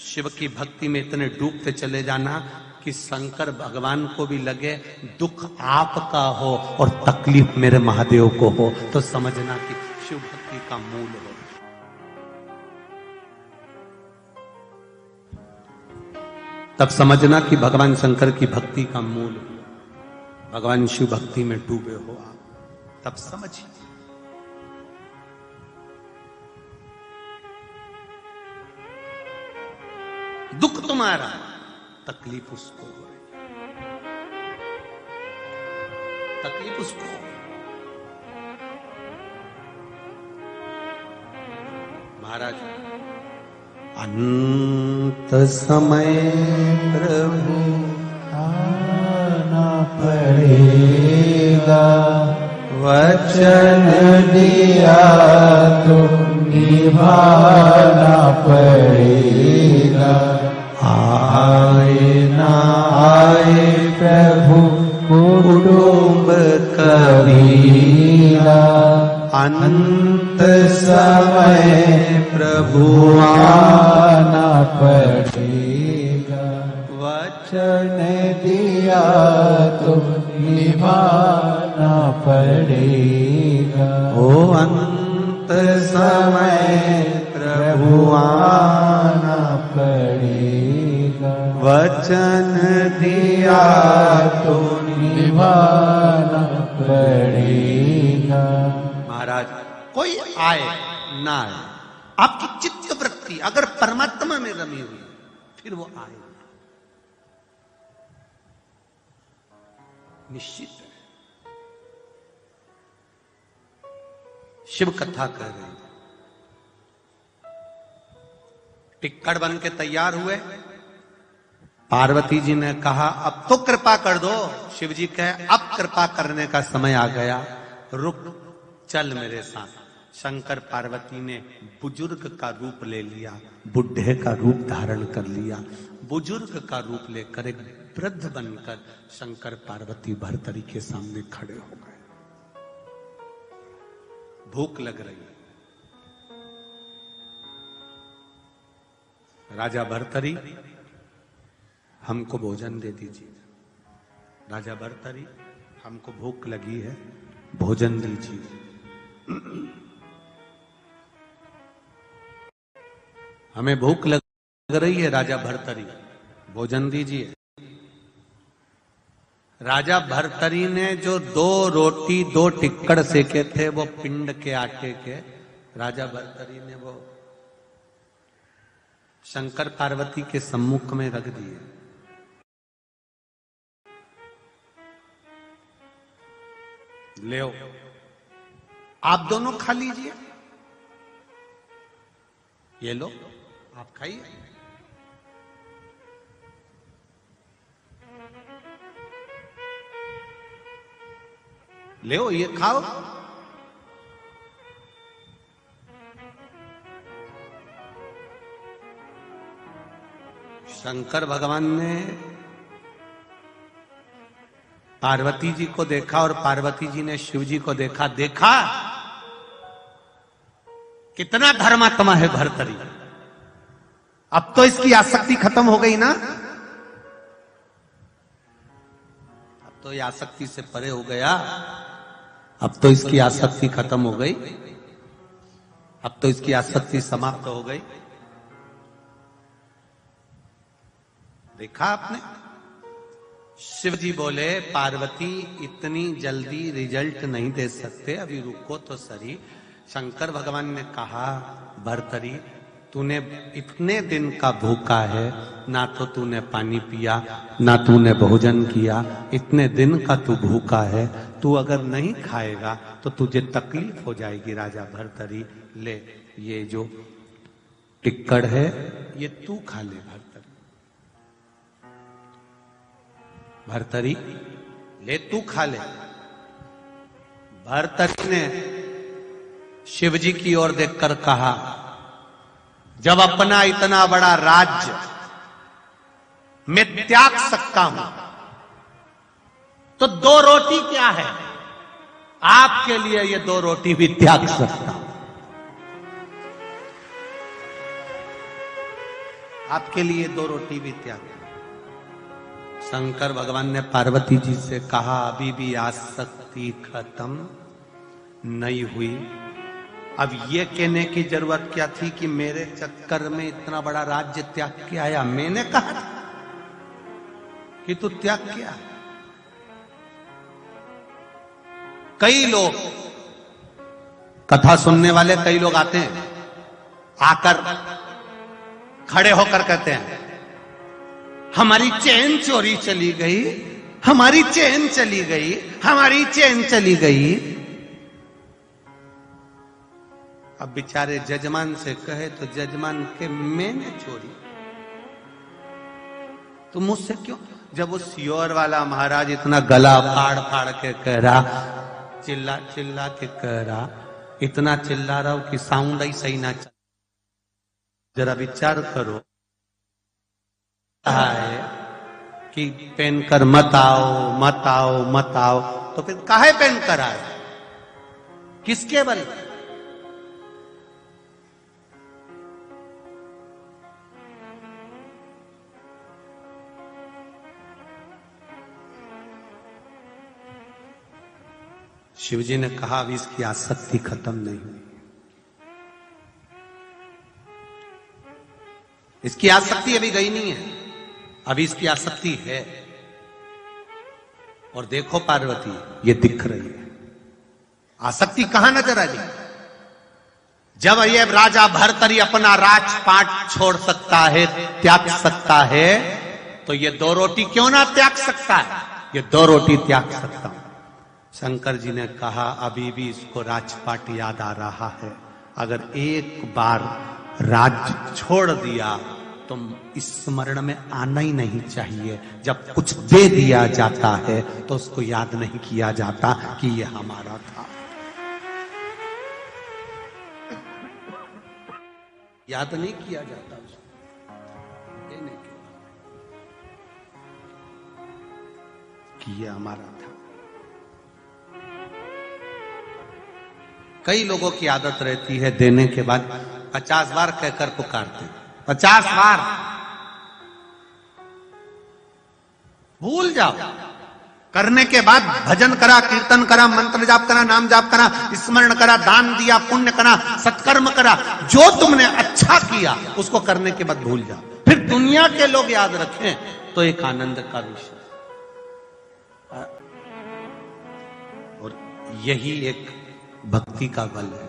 शिव की भक्ति में इतने डूबते चले जाना कि शंकर भगवान को भी लगे दुख आपका हो और तकलीफ मेरे महादेव को हो, तो समझना कि शिव भक्ति का मूल हो। तब समझना कि भगवान शंकर की भक्ति का मूल हो, भगवान शिव भक्ति में डूबे हो आप, तब समझिए। दुख तुम्हारा, तकलीफ उसको हो रही, तकलीफ उसको हो। महाराज, अंत समय प्रभु आना पड़ेगा, वचन दिया तो निभाना पड़ेगा। आए ना आए प्रभु कुटुंब कबीरा, अंत समय प्रभु आना पड़ेगा, वचन दिया तो निभाना पड़ेगा। ओ अंत समय प्रभु आना पड़ेगा, वचन दिया तो निभाना पड़ेगा। महाराज, कोई आए ना आए, आपकी चित्त वृत्ति अगर परमात्मा में रमी हुई फिर वो आए, निश्चित है। शिव कथा कर रहे हैं, टिक्कड़ बन के तैयार हुए। पार्वती जी ने कहा अब तो कृपा कर दो। शिव जी कहे अब कृपा करने का समय आ गया, रुक चल मेरे साथ। शंकर पार्वती ने बुजुर्ग का रूप ले लिया, बुढ़े का रूप धारण कर लिया। बुजुर्ग का रूप लेकर एक वृद्ध बनकर शंकर पार्वती भर्तरी के सामने खड़े हो गए। भूख लग रही है। राजा भर्तरी, हमको भोजन दे दीजिए। राजा भर्तरी, हमको भूख लगी है, भोजन दीजिए। हमें भूख लग रही है राजा भर्तरी, भोजन दीजिए। राजा भर्तरी ने जो 2 रोटी 2 टिक्कड़ सेके थे वो पिंड के आटे के, राजा भर्तरी ने वो शंकर पार्वती के सम्मुख में रख दिए। ले आप दोनों खा लीजिए, ये लो आप खाइए। ले ये खाओ। शंकर भगवान ने पार्वती जी को देखा और पार्वती जी ने शिव जी को देखा। देखा कितना धर्मात्मा है भर्तरी, अब तो इसकी आसक्ति खत्म हो गई ना, अब तो ये आसक्ति से परे हो गया, अब तो इसकी आसक्ति खत्म हो गई, अब तो इसकी आसक्ति समाप्त हो गई। देखा आपने? शिव जी बोले पार्वती इतनी जल्दी रिजल्ट नहीं दे सकते, अभी रुको तो सही। शंकर भगवान ने कहा भर्तरी तूने इतने दिन का भूखा है, ना तो तूने पानी पिया ना तूने भोजन किया, इतने दिन का तू भूखा है, तू अगर नहीं खाएगा तो तुझे तकलीफ हो जाएगी। राजा भर्तरी ले ये जो टिक्कड़ है ये तू खा ले। भर्तरी ले तू खा ले। भर्तरी ने शिव जी की ओर देखकर कहा जब अपना इतना बड़ा राज्य मैं त्याग सकता हूं तो 2 रोटी क्या है, आपके लिए ये 2 रोटी भी त्याग सकता हूं। आपके लिए 2 रोटी भी त्याग। शंकर भगवान ने पार्वती जी से कहा अभी भी आसक्ति खत्म नहीं हुई। अब ये कहने की जरूरत क्या थी कि मेरे चक्कर में इतना बड़ा राज्य त्याग के आया? मैंने कहा था कि तू त्याग किया। कई लोग कथा सुनने वाले कई लोग आते हैं, आकर खड़े होकर कहते हैं हमारी चैन चोरी चली गई, हमारी चैन चली गई, हमारी चैन चली गई। अब बेचारे जजमान से कहे तो जजमान के मैंने चोरी, तो मुझसे क्यों? जब वो सियोर वाला महाराज इतना गला फाड़ फाड़ के कह रहा, चिल्ला चिल्ला के कह रहा, इतना चिल्ला रहा हूं कि साउंड ही सही ना चल। जरा विचार करो, है कि पहन कर मत आओ मत आओ मत आओ, तो फिर काहे पहन कर आए? किसके बल? शिवजी ने कहा अभी इसकी आसक्ति खत्म नहीं हुई, इसकी आसक्ति अभी गई नहीं है, अभी इसकी आसक्ति है। और देखो पार्वती, ये दिख रही है आसक्ति कहां नजर आ गई? जब ये राजा भर्तरी अपना राजपाट छोड़ सकता है, त्याग सकता है, तो ये 2 रोटी क्यों ना त्याग सकता है? ये 2 रोटी त्याग सकता हूं। शंकर जी ने कहा अभी भी इसको राजपाट याद आ रहा है, अगर एक बार राज्य छोड़ दिया तो स्मरण में आना ही नहीं चाहिए। जब कुछ दे दिया जाता है तो उसको याद नहीं किया जाता कि ये हमारा था। याद नहीं किया जाता उसको देने के कि ये हमारा था। कई लोगों की आदत रहती है देने के बाद 50 बार कहकर पुकारते, 50 बार। भूल जाओ, करने के बाद भजन करा, कीर्तन करा, मंत्र जाप करा, नाम जाप करा, स्मरण करा, दान दिया, पुण्य करा, सत्कर्म करा, जो तुमने अच्छा किया उसको करने के बाद भूल जाओ। फिर दुनिया के लोग याद रखें तो एक आनंद का विषय। और यही एक भक्ति का बल है।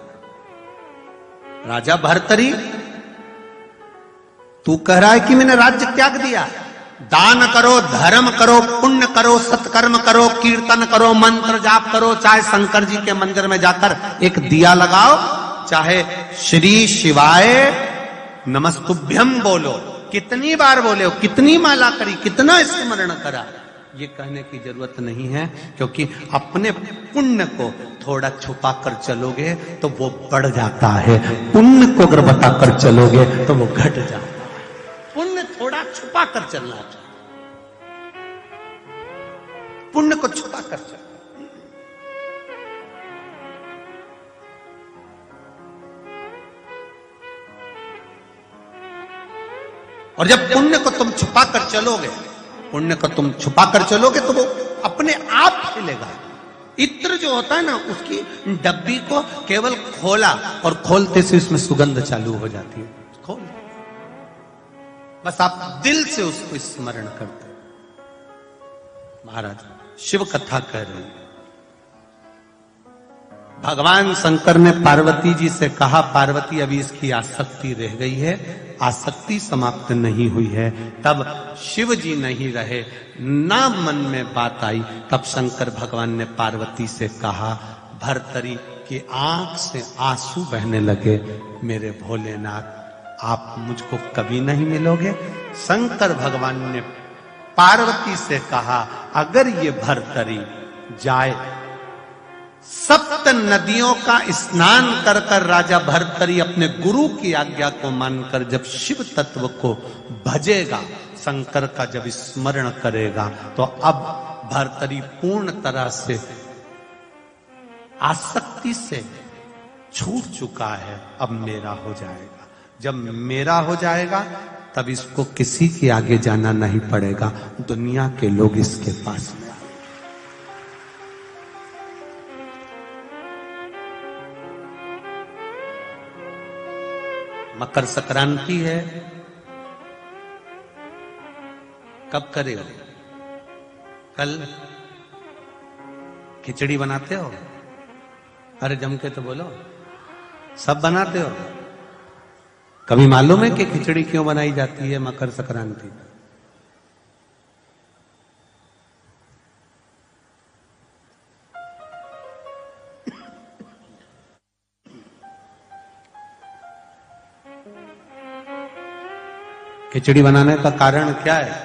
राजा भर्तरी, तू कह रहा है कि मैंने राज्य त्याग दिया, दान करो, धर्म करो, पुण्य करो, सत्कर्म करो, कीर्तन करो, मंत्र जाप करो, चाहे शंकर जी के मंदिर में जाकर एक दिया लगाओ, चाहे श्री शिवाय नमस्तुभ्यम बोलो, कितनी बार बोले हो, कितनी माला करी, कितना स्मरण करा, ये कहने की जरूरत नहीं है। क्योंकि अपने पुण्य को थोड़ा छुपा कर चलोगे तो वो बढ़ जाता है, पुण्य को अगर बताकर चलोगे तो वो घट जाता है। पुण्य थोड़ा छुपा कर चलना चाहिए, पुण्य को छुपा कर चलो। और जब पुण्य को तुम छुपा कर चलोगे, पुण्य को तुम छुपा कर चलोगे तो वो अपने आप खिलेगा। इत्र जो होता है ना, उसकी डब्बी को केवल खोला और खोलते से उसमें सुगंध चालू हो जाती है। खोल, बस आप दिल से उसको स्मरण करते। महाराज शिव कथा कह रहे हैं, भगवान शंकर ने पार्वती जी से कहा पार्वती अभी इसकी आसक्ति रह गई है, आसक्ति समाप्त नहीं हुई है। तब शिव जी नहीं रहे, ना मन में बात आई। तब शंकर भगवान ने पार्वती से कहा, भर्तरी की आंख से आंसू बहने लगे, मेरे भोलेनाथ आप मुझको कभी नहीं मिलोगे। शंकर भगवान ने पार्वती से कहा, अगर ये भर्तरी जाए, 7 नदियों का स्नान कर कर राजा भर्तरी अपने गुरु की आज्ञा को मानकर जब शिव तत्व को भजेगा, शंकर का जब स्मरण करेगा, तो अब भर्तरी पूर्ण तरह से आसक्ति से छूट चुका है, अब मेरा हो जाएगा। जब मेरा हो जाएगा तब इसको किसी के आगे जाना नहीं पड़ेगा, दुनिया के लोग इसके पास में। मकर संक्रांति है, कब करे हो? कल खिचड़ी बनाते हो? अरे जम के तो बोलो, सब बनाते हो? कभी मालूम है कि खिचड़ी क्यों बनाई जाती है मकर संक्रांति? खिचड़ी बनाने का कारण क्या है?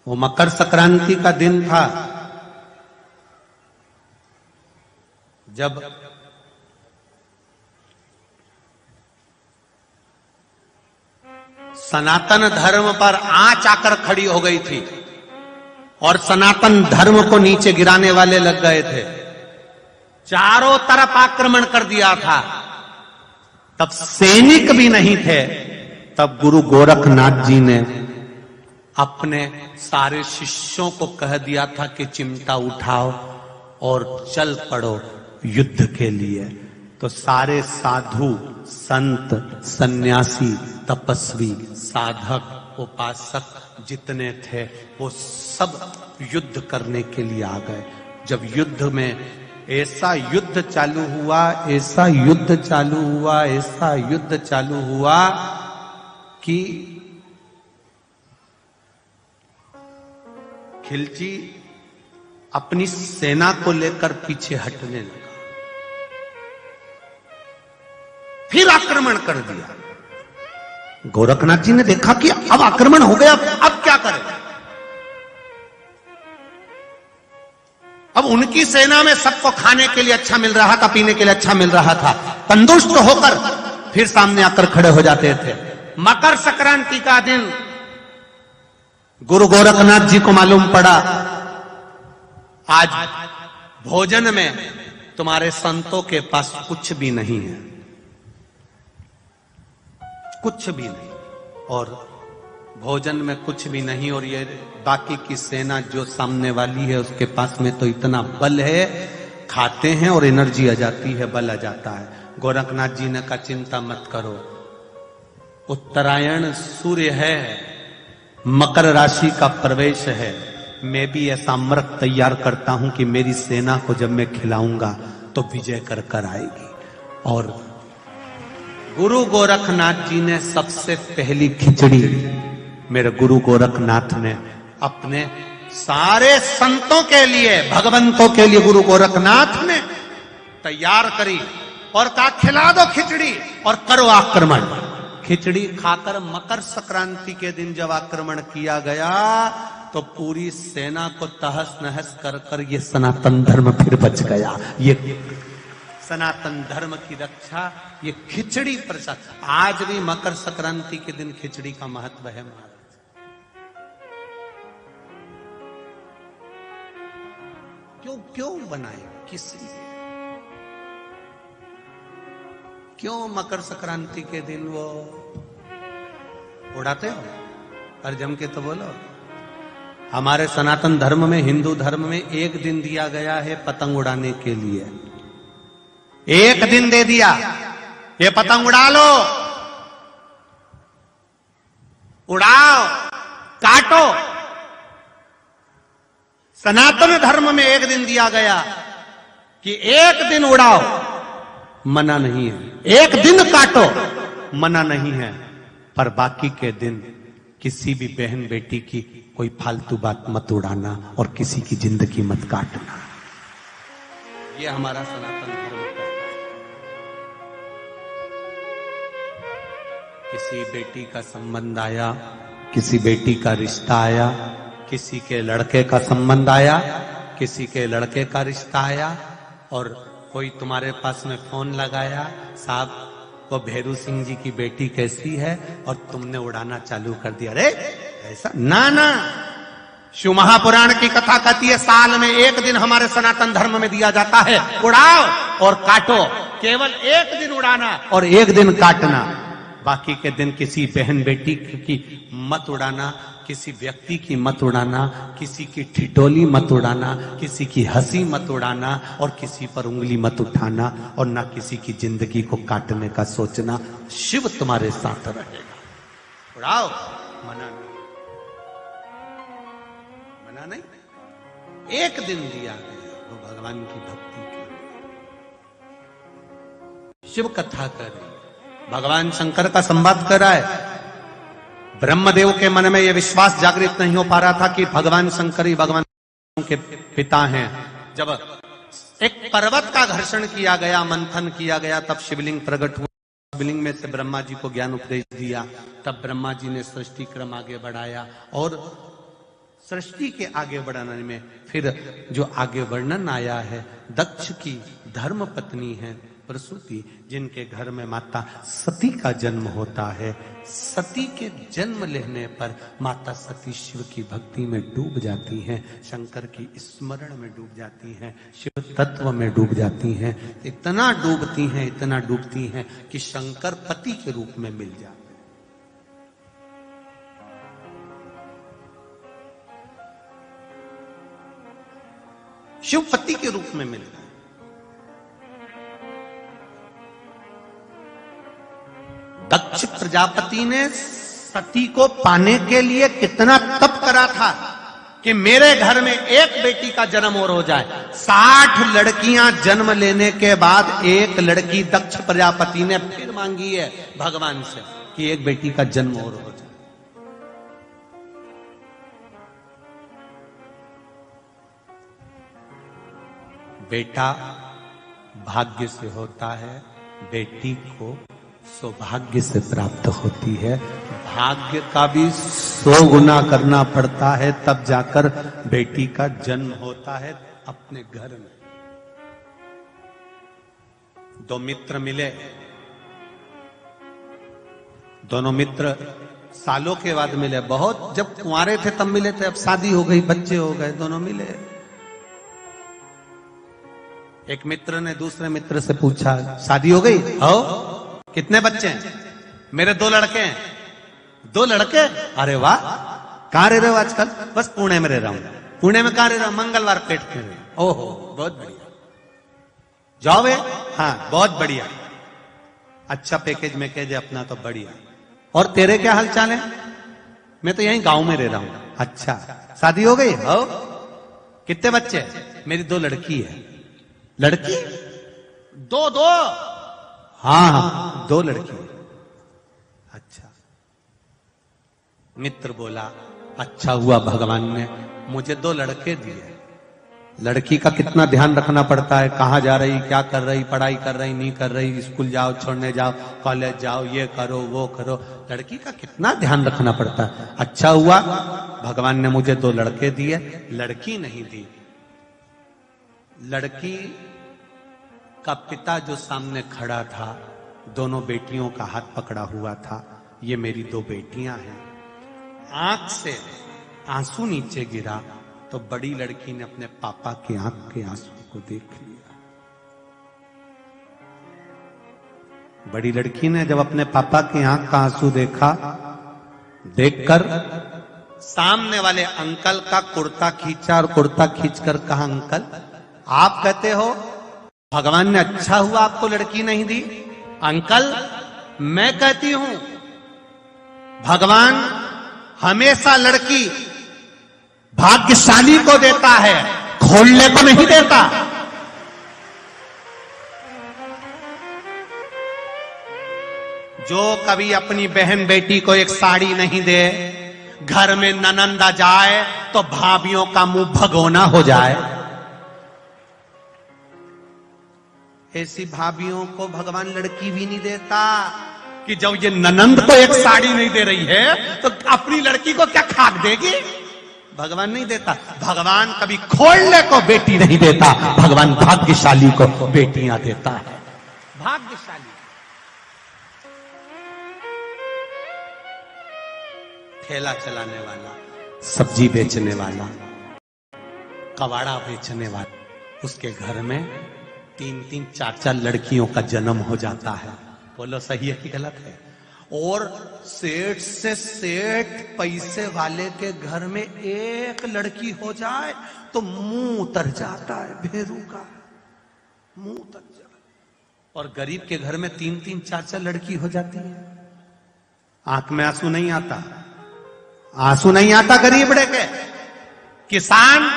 वो मकर संक्रांति का दिन था जब सनातन धर्म पर आंच आकर खड़ी हो गई थी और सनातन धर्म को नीचे गिराने वाले लग गए थे। चारों तरफ आक्रमण कर दिया था। तब सैनिक भी नहीं थे। तब गुरु गोरखनाथ जी ने अपने सारे शिष्यों को कह दिया था कि चिमटा उठाओ और चल पड़ो युद्ध के लिए। तो सारे साधु, संत, सन्यासी, तपस्वी, साधक, उपासक जितने थे वो सब युद्ध करने के लिए आ गए। जब युद्ध में ऐसा युद्ध चालू हुआ, ऐसा युद्ध चालू हुआ, ऐसा युद्ध चालू हुआ कि खिलजी अपनी सेना को लेकर पीछे हटने लगा, फिर आक्रमण कर दिया। गोरखनाथ जी ने देखा कि अब आक्रमण हो गया, अब क्या करें? अब उनकी सेना में सबको खाने के लिए अच्छा मिल रहा था, पीने के लिए अच्छा मिल रहा था। तंदुरुस्त होकर फिर सामने आकर खड़े हो जाते थे। मकर संक्रांति का दिन गुरु गोरखनाथ जी को मालूम पड़ा आज भोजन में तुम्हारे संतों के पास कुछ भी नहीं है, कुछ भी नहीं, और भोजन में कुछ भी नहीं, और ये बाकी की सेना जो सामने वाली है उसके पास में तो इतना बल है, खाते हैं और एनर्जी आ जाती है, बल आ जाता है। गोरखनाथ जी ने कहा चिंता मत करो, उत्तरायण सूर्य है, मकर राशि का प्रवेश है, मैं भी ऐसा अमृत तैयार करता हूं कि मेरी सेना को जब मैं खिलाऊंगा तो विजय कर कर आएगी। और गुरु गोरखनाथ जी ने सबसे पहली खिचड़ी मेरे गुरु गोरखनाथ ने अपने सारे संतों के लिए, भगवंतों के लिए गुरु गोरखनाथ ने तैयार करी और कहा खिला दो खिचड़ी और करो आक्रमण। खिचड़ी खाकर मकर संक्रांति के दिन जब आक्रमण किया गया तो पूरी सेना को तहस नहस कर कर ये सनातन धर्म फिर बच गया। ये सनातन धर्म की रक्षा ये खिचड़ी प्रसाद। आज भी मकर संक्रांति के दिन खिचड़ी का महत्व है महाराज। क्यों क्यों बनाए, किस लिए, क्यों मकर संक्रांति के दिन वो उड़ाते हो? और जम के तो बोलो। हमारे सनातन धर्म में, हिंदू धर्म में एक दिन दिया गया है पतंग उड़ाने के लिए। एक दिन दे दिया, ये पतंग उड़ा लो, उड़ाओ, काटो। सनातन धर्म में एक दिन दिया गया कि एक दिन उड़ाओ, मना नहीं है। एक दिन काटो, मना नहीं है, पर बाकी के दिन किसी भी बहन बेटी की कोई फालतू बात मत उड़ाना और किसी की जिंदगी मत काटना। ये हमारा सनातन धर्म का। किसी बेटी का संबंध आया, किसी बेटी का रिश्ता आया, किसी के लड़के का संबंध आया, किसी के लड़के का रिश्ता आया, और कोई तुम्हारे पास में फोन लगाया, साहब वो भैरू सिंह जी की बेटी कैसी है, और तुमने उड़ाना चालू कर दिया। अरे ऐसा ना ना, शिव महापुराण की कथा कहती है साल में एक दिन हमारे सनातन धर्म में दिया जाता है, उड़ाओ और काटो। केवल एक दिन उड़ाना और एक दिन काटना। बाकी के दिन किसी बहन बेटी की मत उड़ाना, किसी व्यक्ति की मत उड़ाना, किसी की ठिठोली मत उड़ाना, किसी की हंसी मत उड़ाना और किसी पर उंगली मत उठाना और ना किसी की जिंदगी को काटने का सोचना। शिव तुम्हारे साथ रहेगा। उड़ाओ, मना नहीं, मना नहीं। एक दिन दिया गया वो भगवान की भक्ति के लिए। शिव कथा कर, भगवान शंकर का संवाद कर रहा है। ब्रह्मदेव के मन में यह विश्वास जागृत नहीं हो पा रहा था कि भगवान शंकर ही भगवान के पिता हैं। जब एक पर्वत का घर्षण किया गया, मंथन किया गया, तब शिवलिंग प्रकट हुआ। शिवलिंग में से ब्रह्मा जी को ज्ञान उपदेश दिया। तब ब्रह्मा जी ने सृष्टि क्रम आगे बढ़ाया और सृष्टि के आगे बढ़ाने में फिर जो आगे वर्णन आया है, दक्ष की धर्म पत्नी है प्रसूति, जिनके घर में माता सती का जन्म होता है। सती के जन्म लेने पर माता सती शिव की भक्ति में डूब जाती हैं, शंकर की स्मरण में डूब जाती हैं, शिव तत्व में डूब जाती हैं। इतना डूबती हैं, इतना डूबती हैं कि शंकर पति के रूप में मिल जाते हैं। शिव पति के रूप में मिल गए। दक्ष प्रजापति ने सती को पाने के लिए कितना तप करा था कि मेरे घर में एक बेटी का जन्म और हो जाए। 60 लड़कियां जन्म लेने के बाद एक लड़की दक्ष प्रजापति ने फिर मांगी है भगवान से कि एक बेटी का जन्म और हो जाए। बेटा भाग्य से होता है, बेटी को सौभाग्य से प्राप्त होती है। भाग्य का भी 100 गुना करना पड़ता है, तब जाकर बेटी का जन्म होता है अपने घर में। 2 मित्र मिले, दोनों मित्र सालों के बाद मिले। बहुत जब कुंवारे थे तब मिले थे, अब शादी हो गई, बच्चे हो गए, दोनों मिले। एक मित्र ने दूसरे मित्र से पूछा, शादी हो गई? हो। कितने बच्चे हैं? मेरे 2 लड़के हैं। 2 लड़के? अरे वाह। कहां रह रहे हो आजकल? बस पुणे में रह रहा हूं। पुणे में कहां रह रहा हूं? मंगलवार पेट में। ओहो, बहुत बढ़िया। जॉब है? हाँ, बहुत बढ़िया। अच्छा पैकेज में कह दे अपना तो बढ़िया। और तेरे क्या हाल चाल है? मैं तो यहीं गांव में रह रहा हूं। अच्छा, शादी हो गई? हो। कितने बच्चे? मेरी 2 लड़की है। लड़की? 2 हाँ, 2 लड़की। अच्छा। मित्र बोला, अच्छा हुआ भगवान ने मुझे 2 लड़के दिए। लड़की का कितना ध्यान रखना पड़ता है, कहां जा रही, क्या कर रही, पढ़ाई कर रही, नहीं कर रही, स्कूल जाओ, छोड़ने जाओ, कॉलेज जाओ, ये करो वो करो, लड़की का कितना ध्यान रखना पड़ता है। अच्छा हुआ भगवान ने मुझे 2 लड़के दिए, लड़की नहीं दी। लड़की का पिता जो सामने खड़ा था, दोनों बेटियों का हाथ पकड़ा हुआ था। ये मेरी 2 बेटियां हैं। आंख से आंसू नीचे गिरा तो बड़ी लड़की ने अपने पापा की आंख के आंसू को देख लिया। बड़ी लड़की ने जब अपने पापा की आंख का आंसू देखा, देखकर सामने वाले अंकल का कुर्ता खींचा और कुर्ता खींचकर कहा, अंकल आप कहते हो भगवान ने अच्छा हुआ आपको लड़की नहीं दी? अंकल मैं कहती हूं भगवान हमेशा लड़की भाग्यशाली को देता है, खोलने को नहीं देता। जो कभी अपनी बहन बेटी को एक साड़ी नहीं दे, घर में ननंदा जाए तो भाभियों का मुंह भगोना हो जाए, ऐसी भाभियों को भगवान लड़की भी नहीं देता कि जब ये ननंद को एक साड़ी नहीं दे रही है तो अपनी लड़की को क्या खाक देगी। भगवान नहीं देता। भगवान कभी खोलने को बेटी नहीं देता, भगवान भाग्यशाली को बेटियां देता है। भाग्यशाली। ठेला चलाने वाला, सब्जी बेचने वाला, कबाड़ा बेचने वाला, उसके घर में 3-3, 4-4 लड़कियों का जन्म हो जाता है। बोलो सही है कि गलत है? और सेठ से सेठ पैसे वाले के घर में एक लड़की हो जाए तो मुंह उतर जाता है, भेरू का मुंह उतर जाता है। और गरीब के घर में 3-3 4-4 लड़की हो जाती है, आंख में आंसू नहीं आता, आंसू नहीं आता गरीब के। किसान,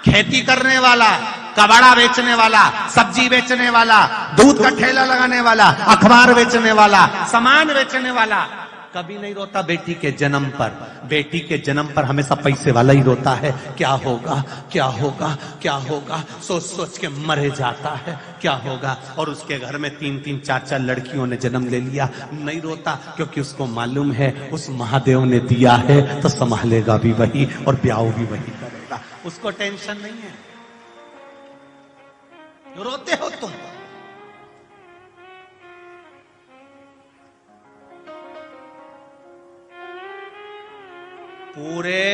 खेती करने वाला, कबाड़ा बेचने वाला, सब्जी बेचने वाला, दूध का ठेला लगाने वाला, अखबार बेचने वाला, सामान बेचने वाला कभी नहीं रोता बेटी के जन्म पर। बेटी के जन्म पर हमेशा पैसे वाला ही रोता है, क्या होगा क्या होगा क्या होगा, सोच सोच के मरे जाता है, क्या होगा। और उसके घर में 3-3 4-4 लड़कियों ने जन्म ले लिया, नहीं रोता, क्योंकि उसको मालूम है उस महादेव ने दिया है तो संभालेगा भी वही और ब्याह भी वही करेगा, उसको टेंशन नहीं है। रोते हो तुम। पूरे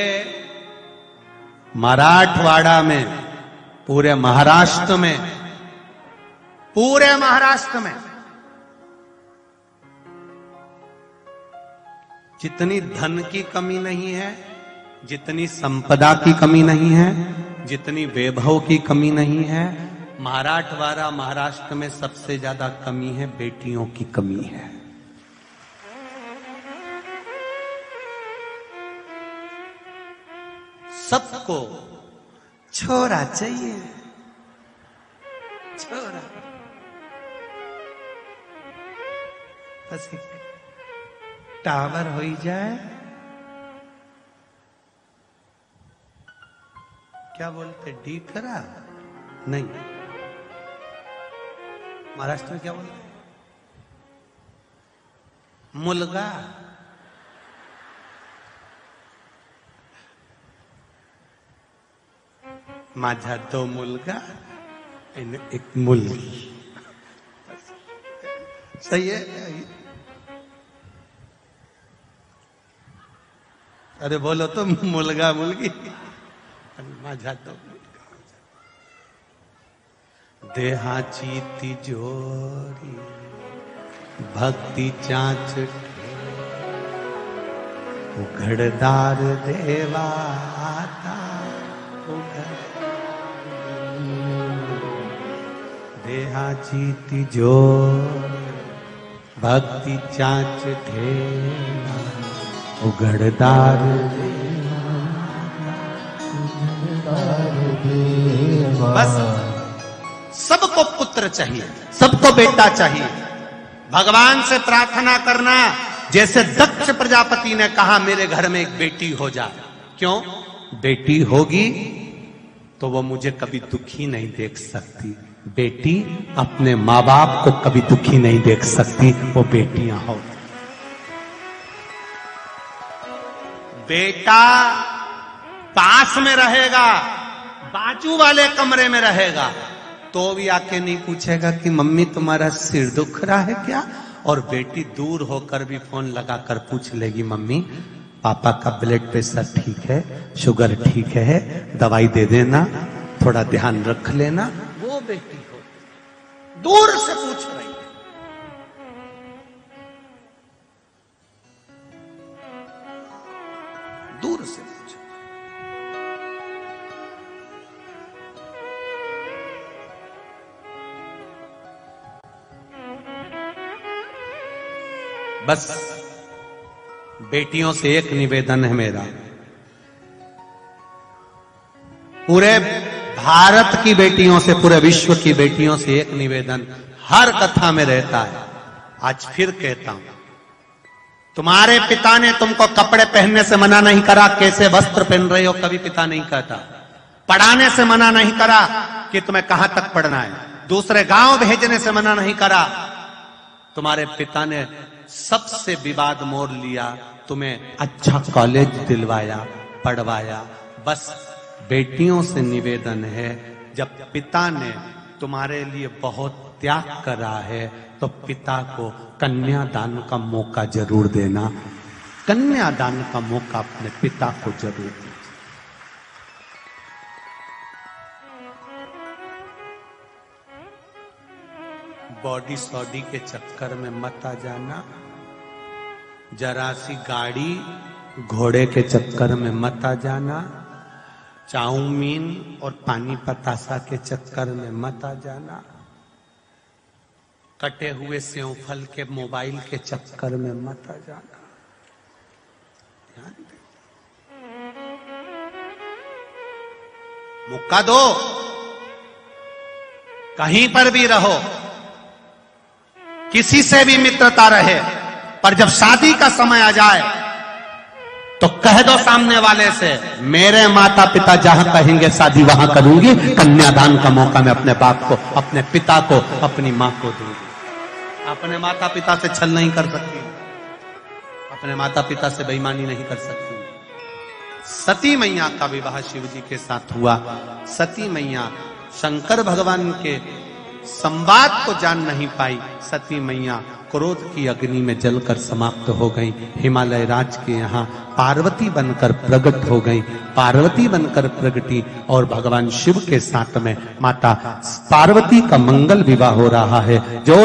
मराठवाड़ा में, पूरे महाराष्ट्र में, पूरे महाराष्ट्र में जितनी धन की कमी नहीं है, जितनी संपदा की कमी नहीं है, जितनी वैभव की कमी नहीं है, मराठवाड़ा महाराष्ट्र में सबसे ज्यादा कमी है बेटियों की कमी है। सबको छोरा चाहिए, छोरा। बस टावर हो जाए, क्या बोलते, डी करा नहीं, महाराष्ट्र में क्या बोलते, मुलगा। माझा 2 मुलगा आणि 1 मुलगी, सही है। अरे बोलो तो, मुलगा मुलगी माझा 2 मुलगा। देहाची तिजोरी भक्ती चाच उघडदार देवा आता, देहाची तिजोरी भक्ती चाच ठेवा उघडदार देवा। बस सबको पुत्र चाहिए, सबको बेटा चाहिए। भगवान से प्रार्थना करना, जैसे दक्ष प्रजापति ने कहा मेरे घर में एक बेटी हो जाए। क्यों? बेटी होगी तो वो मुझे कभी दुखी नहीं देख सकती। बेटी अपने माँ बाप को कभी दुखी नहीं देख सकती, वो बेटियां हो। बेटा पास में रहेगा, बाजू वाले कमरे में रहेगा, तो भी आके नहीं पूछेगा कि मम्मी तुम्हारा सिर दुख रहा है क्या। और बेटी दूर होकर भी फोन लगाकर पूछ लेगी, मम्मी पापा का ब्लड प्रेशर ठीक है, शुगर ठीक है, दवाई दे देना, थोड़ा ध्यान रख लेना। वो बेटी हो, दूर से पूछ रही है। दूर से पूछ। बस बेटियों से एक निवेदन है मेरा, पूरे भारत की बेटियों से, पूरे विश्व की बेटियों से एक निवेदन हर कथा में रहता है, आज फिर कहता हूं। तुम्हारे पिता ने तुमको कपड़े पहनने से मना नहीं करा, कैसे वस्त्र पहन रहे हो कभी पिता नहीं कहता। पढ़ाने से मना नहीं करा कि तुम्हें कहां तक पढ़ना है, दूसरे गांव भेजने से मना नहीं करा। तुम्हारे पिता ने सबसे विवाद मोड़ लिया, तुम्हें अच्छा कॉलेज दिलवाया, पढ़वाया। बस बेटियों से निवेदन है, जब पिता ने तुम्हारे लिए बहुत त्याग करा है तो पिता को कन्यादान का मौका जरूर देना। कन्यादान का मौका अपने पिता को जरूर देना। बॉडी सॉडी के चक्कर में मत आ जाना। जरा सी गाड़ी घोड़े के चक्कर में मत आ जाना, चाउमीन और पानी पतासा के चक्कर में मत आ जाना, कटे हुए सेवफल के मोबाइल के चक्कर में मत आ जाना। मौका दो, कहीं पर भी रहो, किसी से भी मित्रता रहे, पर जब शादी का समय आ जाए तो कह दो सामने वाले से, मेरे माता पिता जहां कहेंगे शादी वहां करूंगी, कन्यादान का मौका मैं अपने बाप को, अपने पिता को, अपनी मां को दूंगी। अपने माता पिता से छल नहीं कर सकती, अपने माता पिता से बेईमानी नहीं कर सकती। सती मैया का विवाह शिव जी के साथ हुआ। सती मैया शंकर भगवान के संवाद को जान नहीं पाई। सती मैया क्रोध की अग्नि में जलकर समाप्त हो गई। हिमालय राज के यहाँ पार्वती बनकर प्रकट हो गई। पार्वती बनकर प्रगटी और भगवान शिव के साथ में माता पार्वती का मंगल विवाह हो रहा है। जो